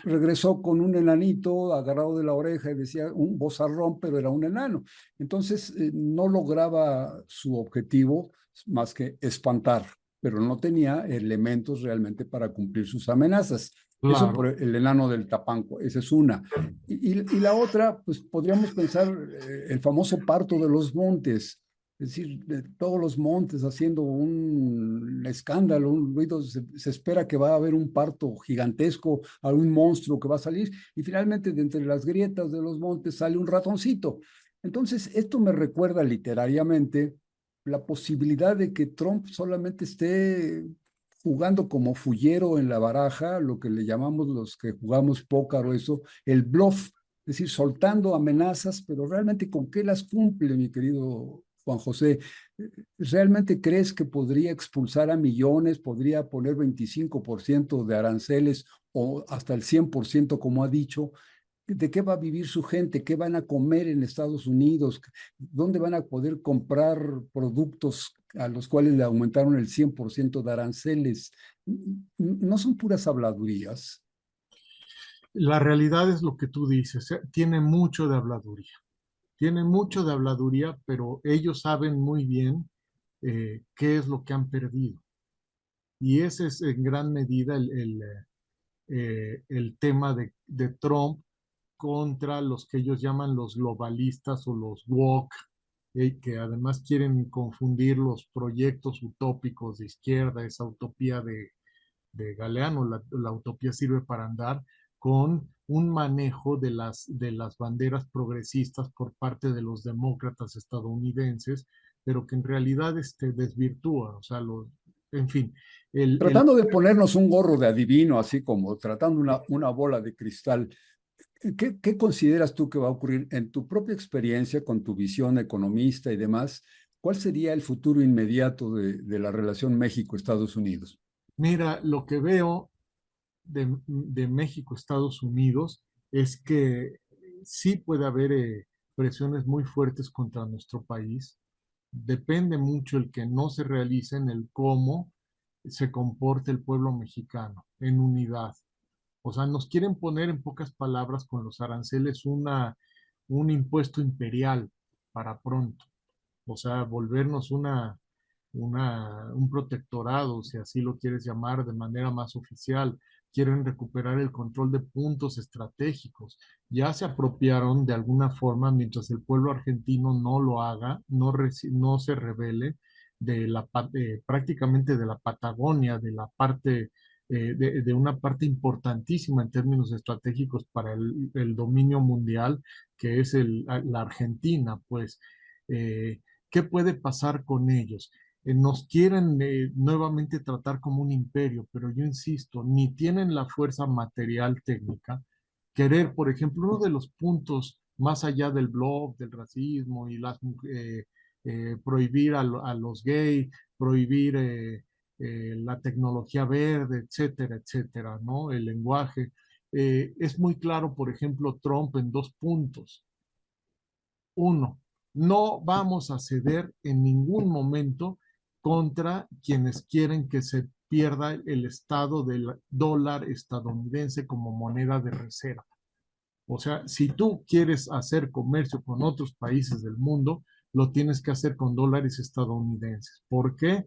regresó con un enanito agarrado de la oreja y decía un vozarrón, pero era un enano. Entonces, no lograba su objetivo más que espantar, pero no tenía elementos realmente para cumplir sus amenazas. Eso por Claro. el enano del Tapanco, esa es una. Y la otra, pues podríamos pensar el famoso parto de los montes, es decir, de todos los montes haciendo un escándalo, un ruido, se espera que va a haber un parto gigantesco, algún monstruo que va a salir, y finalmente de entre las grietas de los montes sale un ratoncito. Entonces, esto me recuerda literariamente la posibilidad de que Trump solamente esté jugando como fullero en la baraja, lo que le llamamos los que jugamos póker o eso, el bluff, es decir, soltando amenazas, pero realmente ¿con qué las cumple, mi querido Juan José? ¿Realmente crees que podría expulsar a millones, podría poner 25% de aranceles o hasta el 100% como ha dicho? ¿De qué va a vivir su gente? ¿Qué van a comer en Estados Unidos? ¿Dónde van a poder comprar productos a los cuales le aumentaron el 100% de aranceles? No son puras habladurías. La realidad es lo que tú dices, tiene mucho de habladuría. Tiene mucho de habladuría, pero ellos saben muy bien qué es lo que han perdido. Y ese es en gran medida el tema de Trump contra los que ellos llaman los globalistas o los woke, que además quieren confundir los proyectos utópicos de izquierda, esa utopía de Galeano, la utopía sirve para andar, con un manejo de las banderas progresistas por parte de los demócratas estadounidenses, pero que en realidad desvirtúa, o sea, en fin, Tratando de ponernos un gorro de adivino, así como tratando una bola de cristal, ¿qué consideras tú que va a ocurrir en tu propia experiencia, con tu visión economista y demás? ¿Cuál sería el futuro inmediato de la relación México-Estados Unidos? mira, lo que veo de México, Estados Unidos, es que sí puede haber presiones muy fuertes contra nuestro país. Depende mucho el que no se realice en el cómo se comporte el pueblo mexicano en unidad. O sea, nos quieren poner en pocas palabras con los aranceles un impuesto imperial para pronto, o sea, volvernos un protectorado, si así lo quieres llamar, de manera más oficial. Quieren recuperar el control de puntos estratégicos. Ya se apropiaron de alguna forma, mientras el pueblo argentino no lo haga, no se revele prácticamente de la Patagonia, de la parte, de una parte importantísima en términos estratégicos para el dominio mundial, que es la Argentina, pues. eh, ¿Qué puede pasar con ellos? Nos quieren nuevamente tratar como un imperio, pero yo insisto, ni tienen la fuerza material técnica. Querer, por ejemplo, uno de los puntos más allá del blog, del racismo y prohibir a los gays, prohibir la tecnología verde, etcétera, etcétera, ¿no? El lenguaje. Es muy claro, por ejemplo, Trump en dos puntos. Uno, no vamos a ceder en ningún momento contra quienes quieren que se pierda el estado del dólar estadounidense como moneda de reserva. O sea, si tú quieres hacer comercio con otros países del mundo, lo tienes que hacer con dólares estadounidenses. ¿Por qué?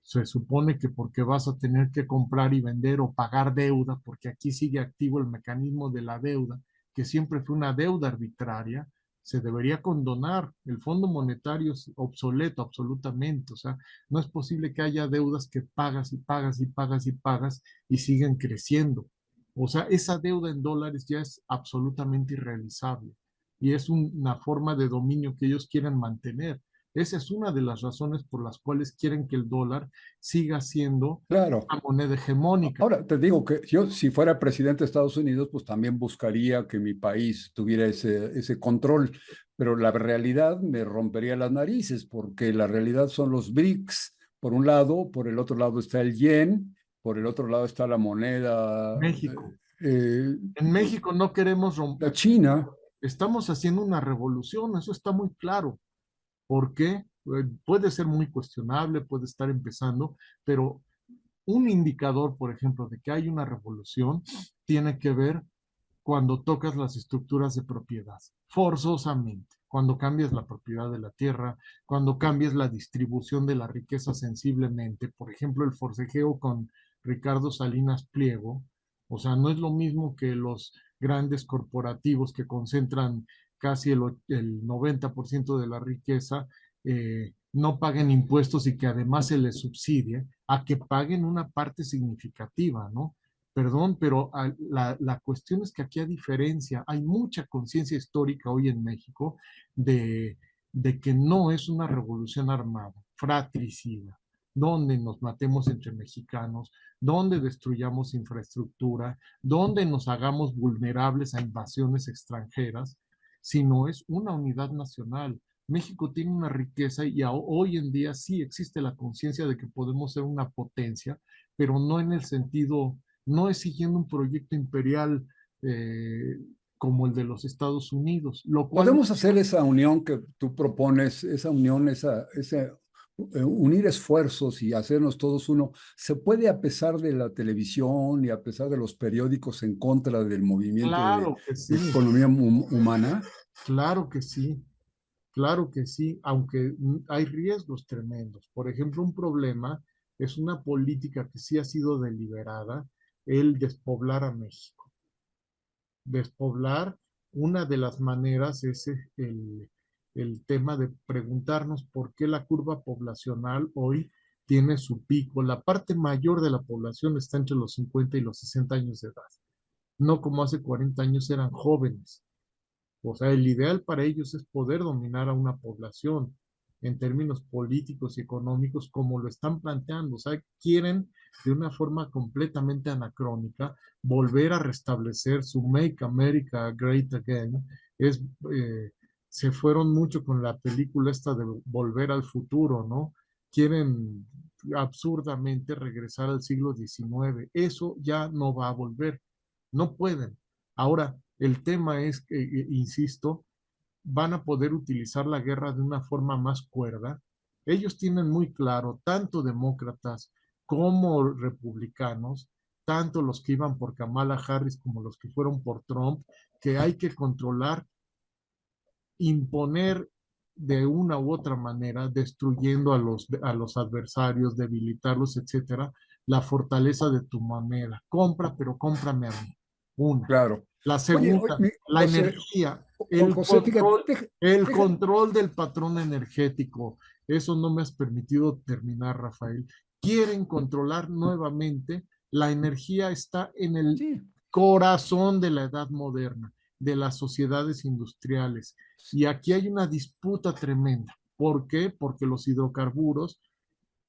Se supone que porque vas a tener que comprar y vender o pagar deuda, porque aquí sigue activo el mecanismo de la deuda, que siempre fue una deuda arbitraria, se debería condonar. El Fondo Monetario es obsoleto absolutamente. O sea, no es posible que haya deudas que pagas y pagas y pagas y pagas y siguen creciendo. O sea, esa deuda en dólares ya es absolutamente irrealizable y es una forma de dominio que ellos quieren mantener. Esa es una de las razones por las cuales quieren que el dólar siga siendo Claro. una moneda hegemónica. Ahora, te digo que yo, si fuera presidente de Estados Unidos, pues también buscaría que mi país tuviera ese control, pero la realidad me rompería las narices, porque la realidad son los BRICS, por un lado, por el otro lado está el yen, por el otro lado está la moneda, México. eh, En México no queremos la romper. China. Estamos haciendo una revolución, eso está muy claro. ¿Por qué? Puede ser muy cuestionable, puede estar empezando, pero un indicador, por ejemplo, de que hay una revolución tiene que ver cuando tocas las estructuras de propiedad, forzosamente, cuando cambias la propiedad de la tierra, cuando cambias la distribución de la riqueza sensiblemente, por ejemplo, el forcejeo con Ricardo Salinas Pliego, o sea, no es lo mismo que los grandes corporativos que concentran casi el 90% de la riqueza, no paguen impuestos y que además se les subsidie, a que paguen una parte significativa, ¿no? Perdón, pero la cuestión es que aquí, a diferencia, hay mucha conciencia histórica hoy en México de, de que no es una revolución armada, fratricida, donde nos matemos entre mexicanos, donde destruyamos infraestructura, donde nos hagamos vulnerables a invasiones extranjeras, sino es una unidad nacional. México tiene una riqueza y hoy en día sí existe la conciencia de que podemos ser una potencia, pero no en el sentido, no es siguiendo un proyecto imperial eh, como el de los Estados Unidos, lo cual Podemos hacer esa unión que tú propones, esa unión, unir esfuerzos y hacernos todos uno. ¿Se puede a pesar de la televisión y a pesar de los periódicos en contra del movimiento de claro que sí, economía humana? claro que sí, claro que sí, aunque hay riesgos tremendos. Por ejemplo, un problema es una política que sí ha sido deliberada, el despoblar a México. Despoblar, una de las maneras es el tema de preguntarnos por qué la curva poblacional hoy tiene su pico. La parte mayor de la población está entre los 50 y los 60 años de edad. No como hace 40 años eran jóvenes. O sea, el ideal para ellos es poder dominar a una población en términos políticos y económicos como lo están planteando. O sea, quieren de una forma completamente anacrónica volver a restablecer su Make America Great Again. Es, eh, Se fueron mucho con la película esta de Volver al Futuro, ¿no? Quieren absurdamente regresar al siglo XIX. Eso ya no va a volver. No pueden. Ahora, el tema es que, insisto, van a poder utilizar la guerra de una forma más cuerda. Ellos tienen muy claro, tanto demócratas como republicanos, tanto los que iban por Kamala Harris como los que fueron por Trump, que hay que controlar imponer de una u otra manera, destruyendo a los adversarios, debilitarlos, etcétera, la fortaleza de tu moneda. Compra, pero cómprame a mí. Una. Claro. La Oye, segunda, la José, energía, Juan José, fíjate, el deja- control del patrón energético. Eso no me has permitido terminar, Rafael. Quieren controlar nuevamente. La energía está en el sí, corazón de la edad moderna, de las sociedades industriales. Y aquí hay una disputa tremenda. ¿Por qué? Porque los hidrocarburos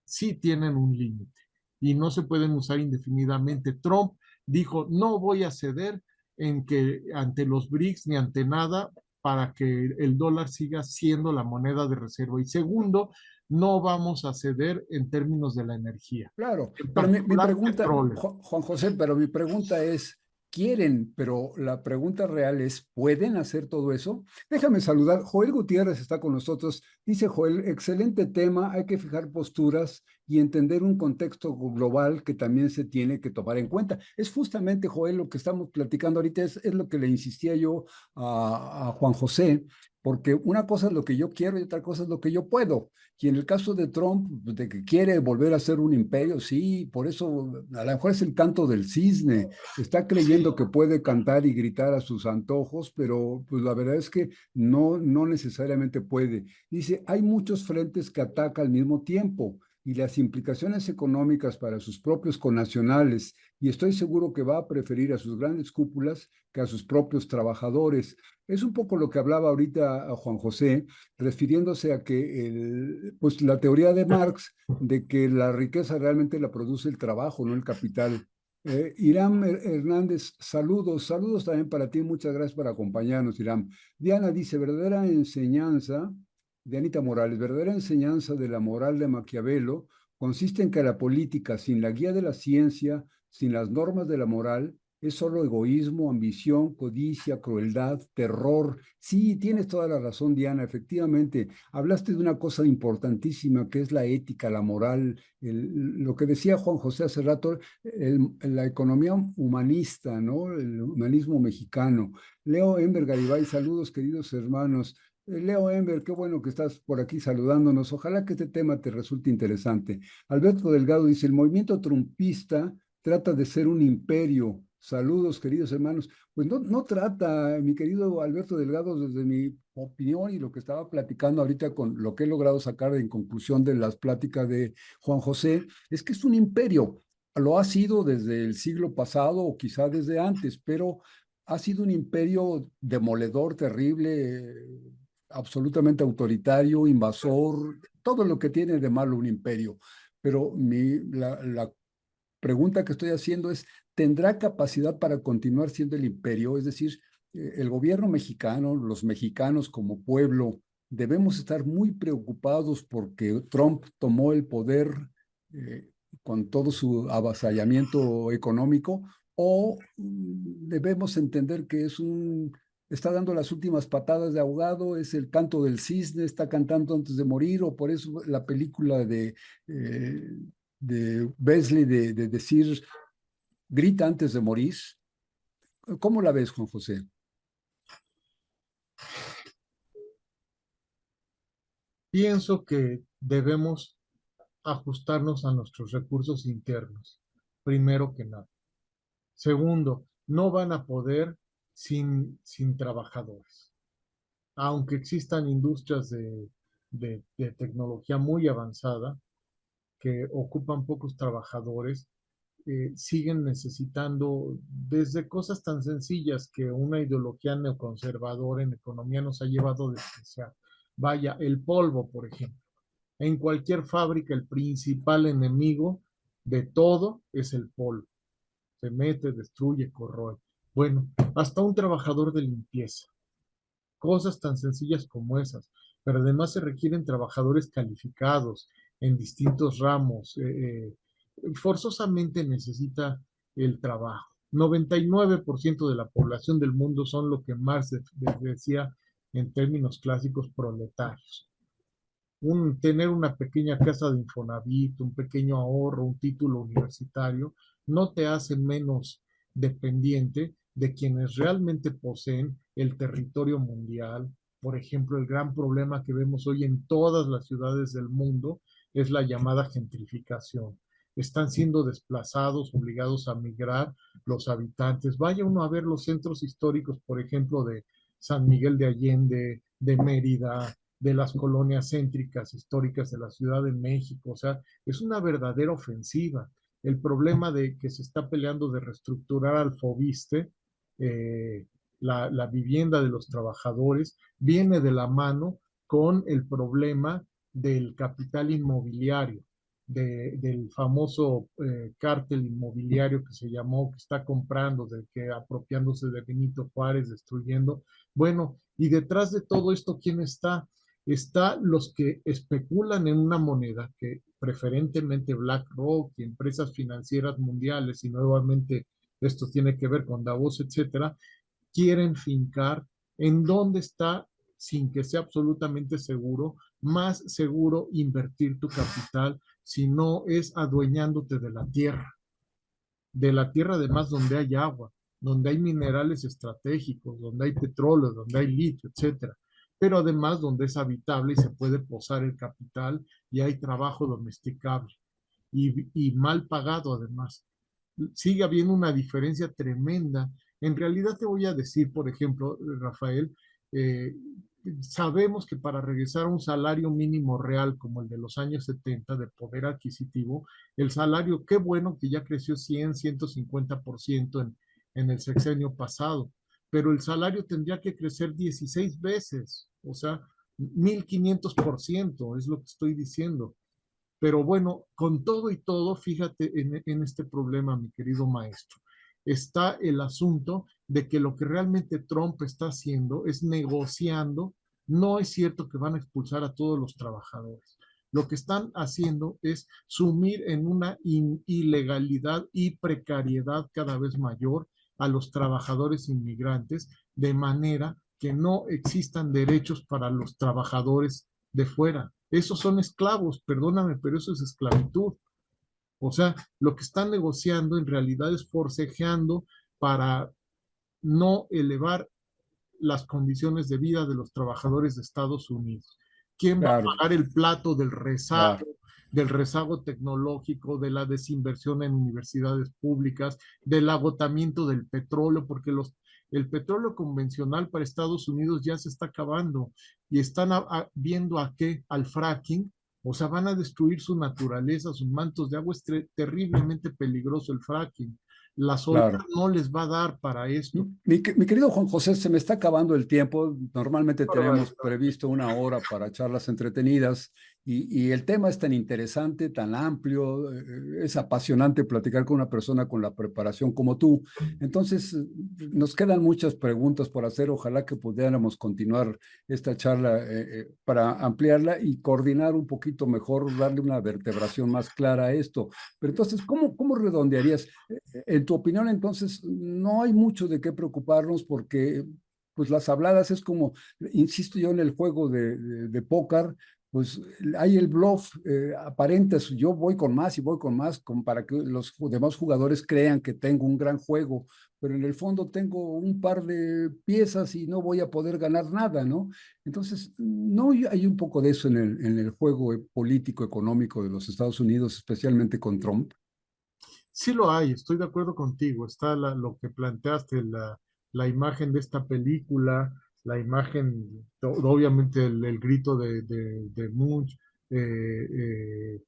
sí tienen un límite y no se pueden usar indefinidamente. Trump dijo, no voy a ceder en que ante los BRICS ni ante nada para que el dólar siga siendo la moneda de reserva. Y segundo, no vamos a ceder en términos de la energía, claro, en pero mi particular pregunta, petróleo. Juan José, pero mi pregunta es, ¿quieren? Pero la pregunta real es, ¿pueden hacer todo eso? Déjame saludar. Joel Gutiérrez está con nosotros. Dice Joel, excelente tema, hay que fijar posturas y entender un contexto global que también se tiene que tomar en cuenta. Es justamente, Joel, lo que estamos platicando ahorita, es lo que le insistía yo a Juan José, porque una cosa es lo que yo quiero y otra cosa es lo que yo puedo. Y en el caso de Trump, pues, de que quiere volver a ser un imperio, sí, por eso a lo mejor es el canto del cisne. Está creyendo que puede cantar y gritar a sus antojos, pero pues la verdad es que no necesariamente puede. Dice, hay muchos frentes que ataca al mismo tiempo y las implicaciones económicas para sus propios connacionales, y estoy seguro que va a preferir a sus grandes cúpulas que a sus propios trabajadores. Es un poco lo que hablaba ahorita a Juan José, refiriéndose a que pues la teoría de Marx de que la riqueza realmente la produce el trabajo, no el capital. Irán Hernández, saludos, saludos también para ti, muchas gracias por acompañarnos, Irán. Diana dice, verdadera enseñanza, Dianita Morales, verdadera enseñanza de la moral de Maquiavelo consiste en que la política, sin la guía de la ciencia, sin las normas de la moral, es solo egoísmo, ambición, codicia, crueldad, terror. Sí, tienes toda la razón, Diana. Efectivamente, hablaste de una cosa importantísima que es la ética, la moral, lo que decía Juan José hace rato, la economía humanista, ¿no? El humanismo mexicano. Leo Ember Garibay, saludos, queridos hermanos. Leo Ember, qué bueno que estás por aquí saludándonos. Ojalá que este tema te resulte interesante. Alberto Delgado dice, el movimiento trumpista trata de ser un imperio. Saludos, queridos hermanos. Pues no trata, mi querido Alberto Delgado, desde mi opinión y lo que estaba platicando ahorita con lo que he logrado sacar en conclusión de las pláticas de Juan José, es que es un imperio. Lo ha sido desde el siglo pasado o quizá desde antes, pero ha sido un imperio demoledor, terrible, absolutamente autoritario, invasor, todo lo que tiene de malo un imperio. Pero la pregunta que estoy haciendo es, ¿tendrá capacidad para continuar siendo el imperio? Es decir, el gobierno mexicano, los mexicanos como pueblo, debemos estar muy preocupados porque Trump tomó el poder eh, con todo su avasallamiento económico, o debemos entender que está dando las últimas patadas de ahogado, es el canto del cisne, está cantando antes de morir, o por eso la película eh, de Beasley de decir grita antes de morir. ¿Cómo la ves, Juan José? Pienso que debemos ajustarnos a nuestros recursos internos, primero que nada. Segundo, no van a poder sin trabajadores. Aunque existan industrias de tecnología muy avanzada que ocupan pocos trabajadores, siguen necesitando desde cosas tan sencillas que una ideología neoconservadora en economía nos ha llevado a despreciar. Vaya, el polvo, por ejemplo. En cualquier fábrica, el principal enemigo de todo es el polvo. Se mete, destruye, corroe. Bueno, hasta un trabajador de limpieza. Cosas tan sencillas como esas. Pero además se requieren trabajadores calificados en distintos ramos. Forzosamente necesita el trabajo. 99% de la población del mundo son lo que Marx decía en términos clásicos proletarios. Tener una pequeña casa de Infonavit, un pequeño ahorro, un título universitario, no te hace menos dependiente de quienes realmente poseen el territorio mundial, Por ejemplo, el gran problema que vemos hoy en todas las ciudades del mundo es la llamada gentrificación. Están siendo desplazados, obligados a migrar los habitantes. Vaya uno a ver los centros históricos, por ejemplo, de San Miguel de Allende, de Mérida, de las colonias céntricas históricas de la Ciudad de México. O sea, es una verdadera ofensiva. El problema de que se está peleando de reestructurar al Fobiste, eh, la vivienda de los trabajadores, viene de la mano con el problema del capital inmobiliario, del famoso cártel inmobiliario que se llamó, que está comprando, de que apropiándose de Benito Juárez, destruyendo. Bueno, y detrás de todo esto, ¿quién está? Está los que especulan en una moneda, que preferentemente BlackRock y empresas financieras mundiales, y nuevamente esto tiene que ver con Davos, etcétera, quieren fincar en dónde está, sin que sea absolutamente seguro, más seguro invertir tu capital si no es adueñándote de la tierra además donde hay agua, donde hay minerales estratégicos, donde hay petróleo, donde hay litio, etcétera, pero además donde es habitable y se puede posar el capital y hay trabajo domesticable y mal pagado además. Sigue habiendo una diferencia tremenda. En realidad te voy a decir, por ejemplo, Rafael, eh, sabemos que para regresar a un salario mínimo real como el de los años 70 de poder adquisitivo, el salario, qué bueno que ya creció 150% en el sexenio pasado, pero el salario tendría que crecer 16 veces, o sea, 1500% es lo que estoy diciendo. Pero bueno, con todo y todo, fíjate en este problema, mi querido maestro. Está el asunto de que lo que realmente Trump está haciendo es negociando. No es cierto que van a expulsar a todos los trabajadores. Lo que están haciendo es sumir en una ilegalidad y precariedad cada vez mayor a los trabajadores inmigrantes, de manera que no existan derechos para los trabajadores de fuera. Esos son esclavos, perdóname, pero eso es esclavitud. O sea, lo que están negociando en realidad es forcejeando para no elevar las condiciones de vida de los trabajadores de Estados Unidos. ¿Quién va a Claro, pagar el plato claro. del rezago tecnológico, de la desinversión en universidades públicas, del agotamiento del petróleo? Porque el petróleo convencional para Estados Unidos ya se está acabando y están viendo a qué, al fracking. O sea, van a destruir su naturaleza, sus mantos de agua. Es terriblemente peligroso el fracking. La solar Claro. no les va a dar para esto. Mi querido Juan José, se me está acabando el tiempo. Normalmente tenemos Barbaridad. previsto una hora para charlas entretenidas y el tema es tan interesante, tan amplio, es apasionante platicar con una persona con la preparación como tú. Entonces, nos quedan muchas preguntas por hacer. Ojalá que pudiéramos continuar esta charla para ampliarla y coordinar un poquito mejor, darle una vertebración más clara a esto. Pero entonces, ¿cómo redondearías? En tu opinión, entonces, no hay mucho de qué preocuparnos porque, pues, las habladas es como, insisto yo en el juego de póker, pues hay el bluff aparente, yo voy con más y voy con más, como para que los demás jugadores crean que tengo un gran juego, pero en el fondo tengo un par de piezas y no voy a poder ganar nada, ¿no? Entonces, no hay un poco de eso en el juego político, económico de los Estados Unidos, especialmente con Trump. Sí lo hay, estoy de acuerdo contigo. Está lo que planteaste, la imagen de esta película, la imagen, obviamente el grito de Munch. eh,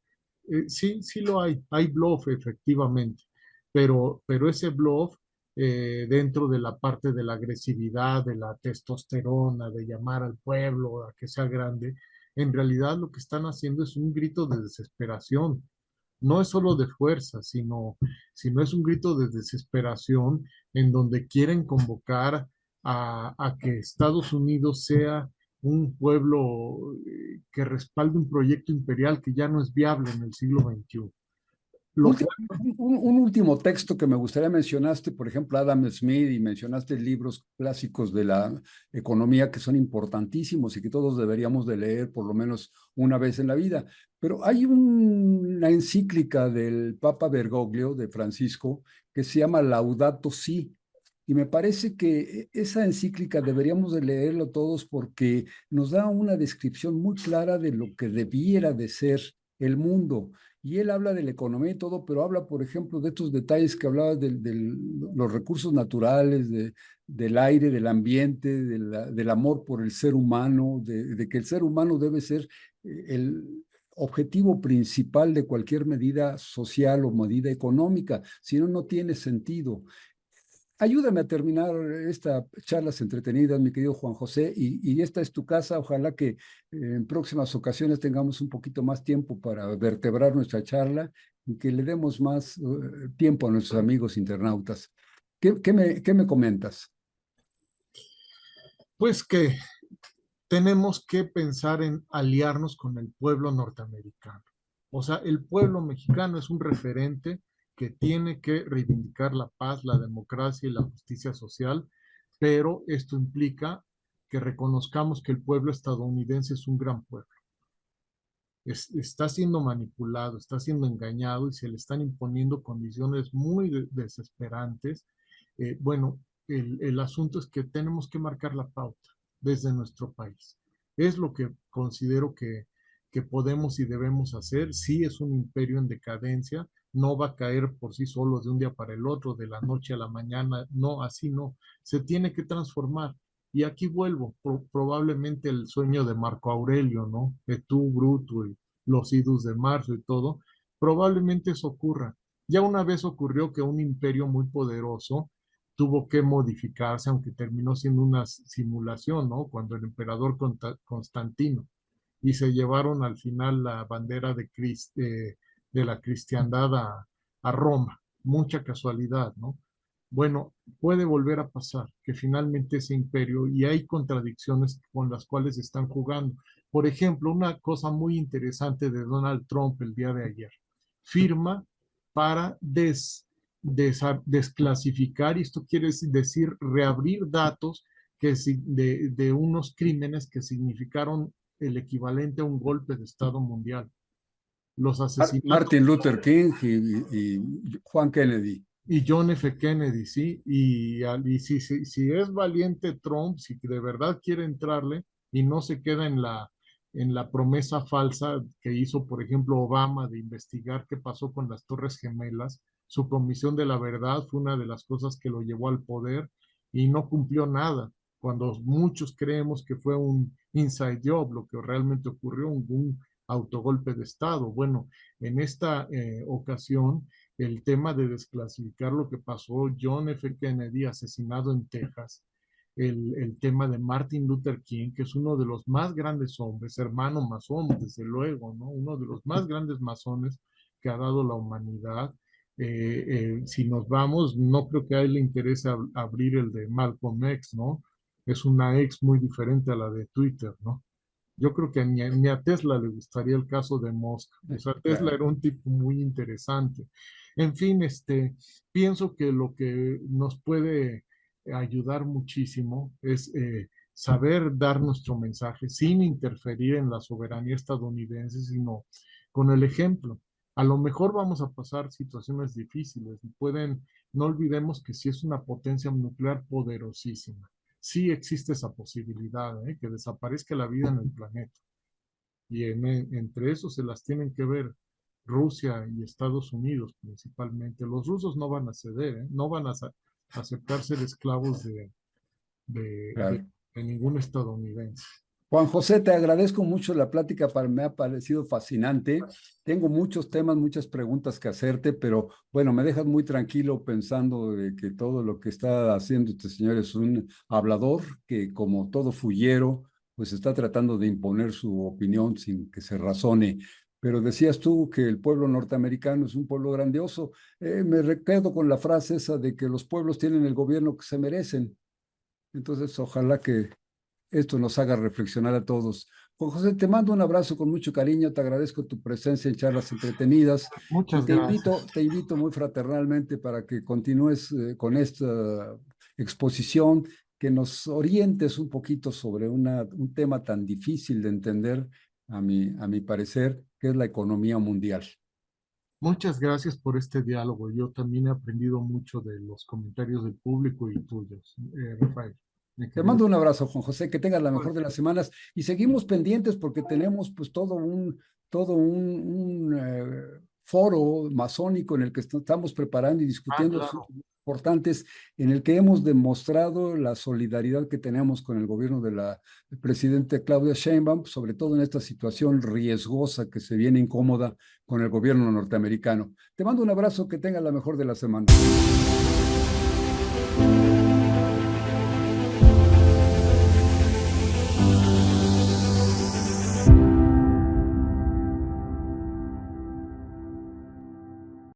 eh, sí, sí lo hay bluff efectivamente, pero ese bluff dentro de la parte de la agresividad, de la testosterona, de llamar al pueblo a que sea grande, en realidad lo que están haciendo es un grito de desesperación. No es solo de fuerza, sino es un grito de desesperación en donde quieren convocar a que Estados Unidos sea un pueblo que respalde un proyecto imperial que ya no es viable en el siglo XXI. Lo que, Un último texto que me gustaría mencionaste, por ejemplo, Adam Smith, y mencionaste libros clásicos de la economía que son importantísimos y que todos deberíamos de leer por lo menos una vez en la vida. Pero hay una encíclica del Papa Bergoglio, de Francisco, que se llama Laudato Si, Y me parece que esa encíclica deberíamos de leerlo todos porque nos da una descripción muy clara de lo que debiera de ser el mundo. Y él habla de la economía y todo, pero habla, por ejemplo, de estos detalles que hablabas de los recursos naturales, del aire, del ambiente, del amor por el ser humano, de que el ser humano debe ser el objetivo principal de cualquier medida social o medida económica, si no, no tiene sentido. Ayúdame a terminar esta charlas entretenidas, mi querido Juan José, y esta es tu casa. Ojalá que en próximas ocasiones tengamos un poquito más tiempo para vertebrar nuestra charla y que le demos más tiempo a nuestros amigos internautas. ¿Qué me comentas? Pues que tenemos que pensar en aliarnos con el pueblo norteamericano. O sea, el pueblo mexicano es un referente que tiene que reivindicar la paz, la democracia y la justicia social, pero esto implica que reconozcamos que el pueblo estadounidense es un gran pueblo. Está siendo manipulado, está siendo engañado y se le están imponiendo condiciones muy desesperantes. Bueno, el asunto es que tenemos que marcar la pauta desde nuestro país. Es lo que considero que podemos y debemos hacer. Sí es un imperio en decadencia, no va a caer por sí solo de un día para el otro, de la noche a la mañana, no, así no. Se tiene que transformar. Y aquí vuelvo, probablemente el sueño de Marco Aurelio, ¿no? De tú, Bruto, y los idus de marzo y todo, probablemente eso ocurra. Ya una vez ocurrió que un imperio muy poderoso tuvo que modificarse, aunque terminó siendo una simulación, ¿no? Cuando el emperador Constantino y se llevaron al final la bandera de la cristiandad a Roma. Mucha casualidad, ¿no? Bueno, puede volver a pasar que finalmente ese imperio, y hay contradicciones con las cuales están jugando. Por ejemplo, una cosa muy interesante de Donald Trump el día de ayer, firma para desclasificar, y esto quiere decir reabrir datos de unos crímenes que significaron el equivalente a un golpe de Estado mundial. Los asesinatos Martin Luther King y Juan Kennedy. y John F. Kennedy, ¿sí? Y si es valiente Trump, si de verdad quiere entrarle y no se queda en la promesa falsa que hizo, por ejemplo, Obama de investigar qué pasó con las Torres Gemelas, su comisión de la verdad fue una de las cosas que lo llevó al poder y no cumplió nada, cuando muchos creemos que fue un inside job, lo que realmente ocurrió, un autogolpe de Estado. Bueno, en esta ocasión el tema de desclasificar lo que pasó, John F. Kennedy asesinado en Texas, el tema de Martin Luther King, que es uno de los más grandes hombres, hermano masón, desde luego, ¿no? Uno de los más grandes masones que ha dado la humanidad. Si nos vamos, no creo que a él le interese abrir el de Malcolm X, ¿no? Es una ex muy diferente a la de Twitter, ¿no? Yo creo que ni a Tesla le gustaría el caso de Musk. O sea, Tesla Claro. era un tipo muy interesante. En fin, pienso que lo que nos puede ayudar muchísimo es saber dar nuestro mensaje sin interferir en la soberanía estadounidense, sino con el ejemplo. A lo mejor vamos a pasar situaciones difíciles y no olvidemos que sí es una potencia nuclear poderosísima. Sí existe esa posibilidad, que desaparezca la vida en el planeta. Y entre eso se las tienen que ver Rusia y Estados Unidos principalmente. Los rusos no van a ceder, no van a aceptar ser esclavos de, de- Claro. de ningún estadounidense. Juan José, te agradezco mucho la plática, me ha parecido fascinante. Tengo muchos temas, muchas preguntas que hacerte, pero bueno, me dejas muy tranquilo pensando de que todo lo que está haciendo este señor es un hablador que, como todo fullero, pues está tratando de imponer su opinión sin que se razone. Pero decías tú que el pueblo norteamericano es un pueblo grandioso. Quedo con la frase esa de que los pueblos tienen el gobierno que se merecen. Entonces, ojalá que esto nos haga reflexionar a todos. Juan José, te mando un abrazo con mucho cariño, te agradezco tu presencia en charlas entretenidas y Muchas gracias. te invito muy fraternalmente para que continúes con esta exposición, que nos orientes un poquito sobre un tema tan difícil de entender, a mi parecer, que es la economía mundial. Muchas gracias por este diálogo. Yo también he aprendido mucho de los comentarios del público y tuyos, Rafael, mi Te querido. mando un abrazo, Juan José, que tengas la mejor Pues, de las semanas y seguimos pendientes porque tenemos pues todo un foro masónico en el que estamos preparando y discutiendo claro. asuntos importantes en el que hemos demostrado la solidaridad que tenemos con el gobierno de la presidenta Claudia Sheinbaum, sobre todo en esta situación riesgosa que se viene incómoda con el gobierno norteamericano. Te mando un abrazo, que tengas la mejor de las semanas.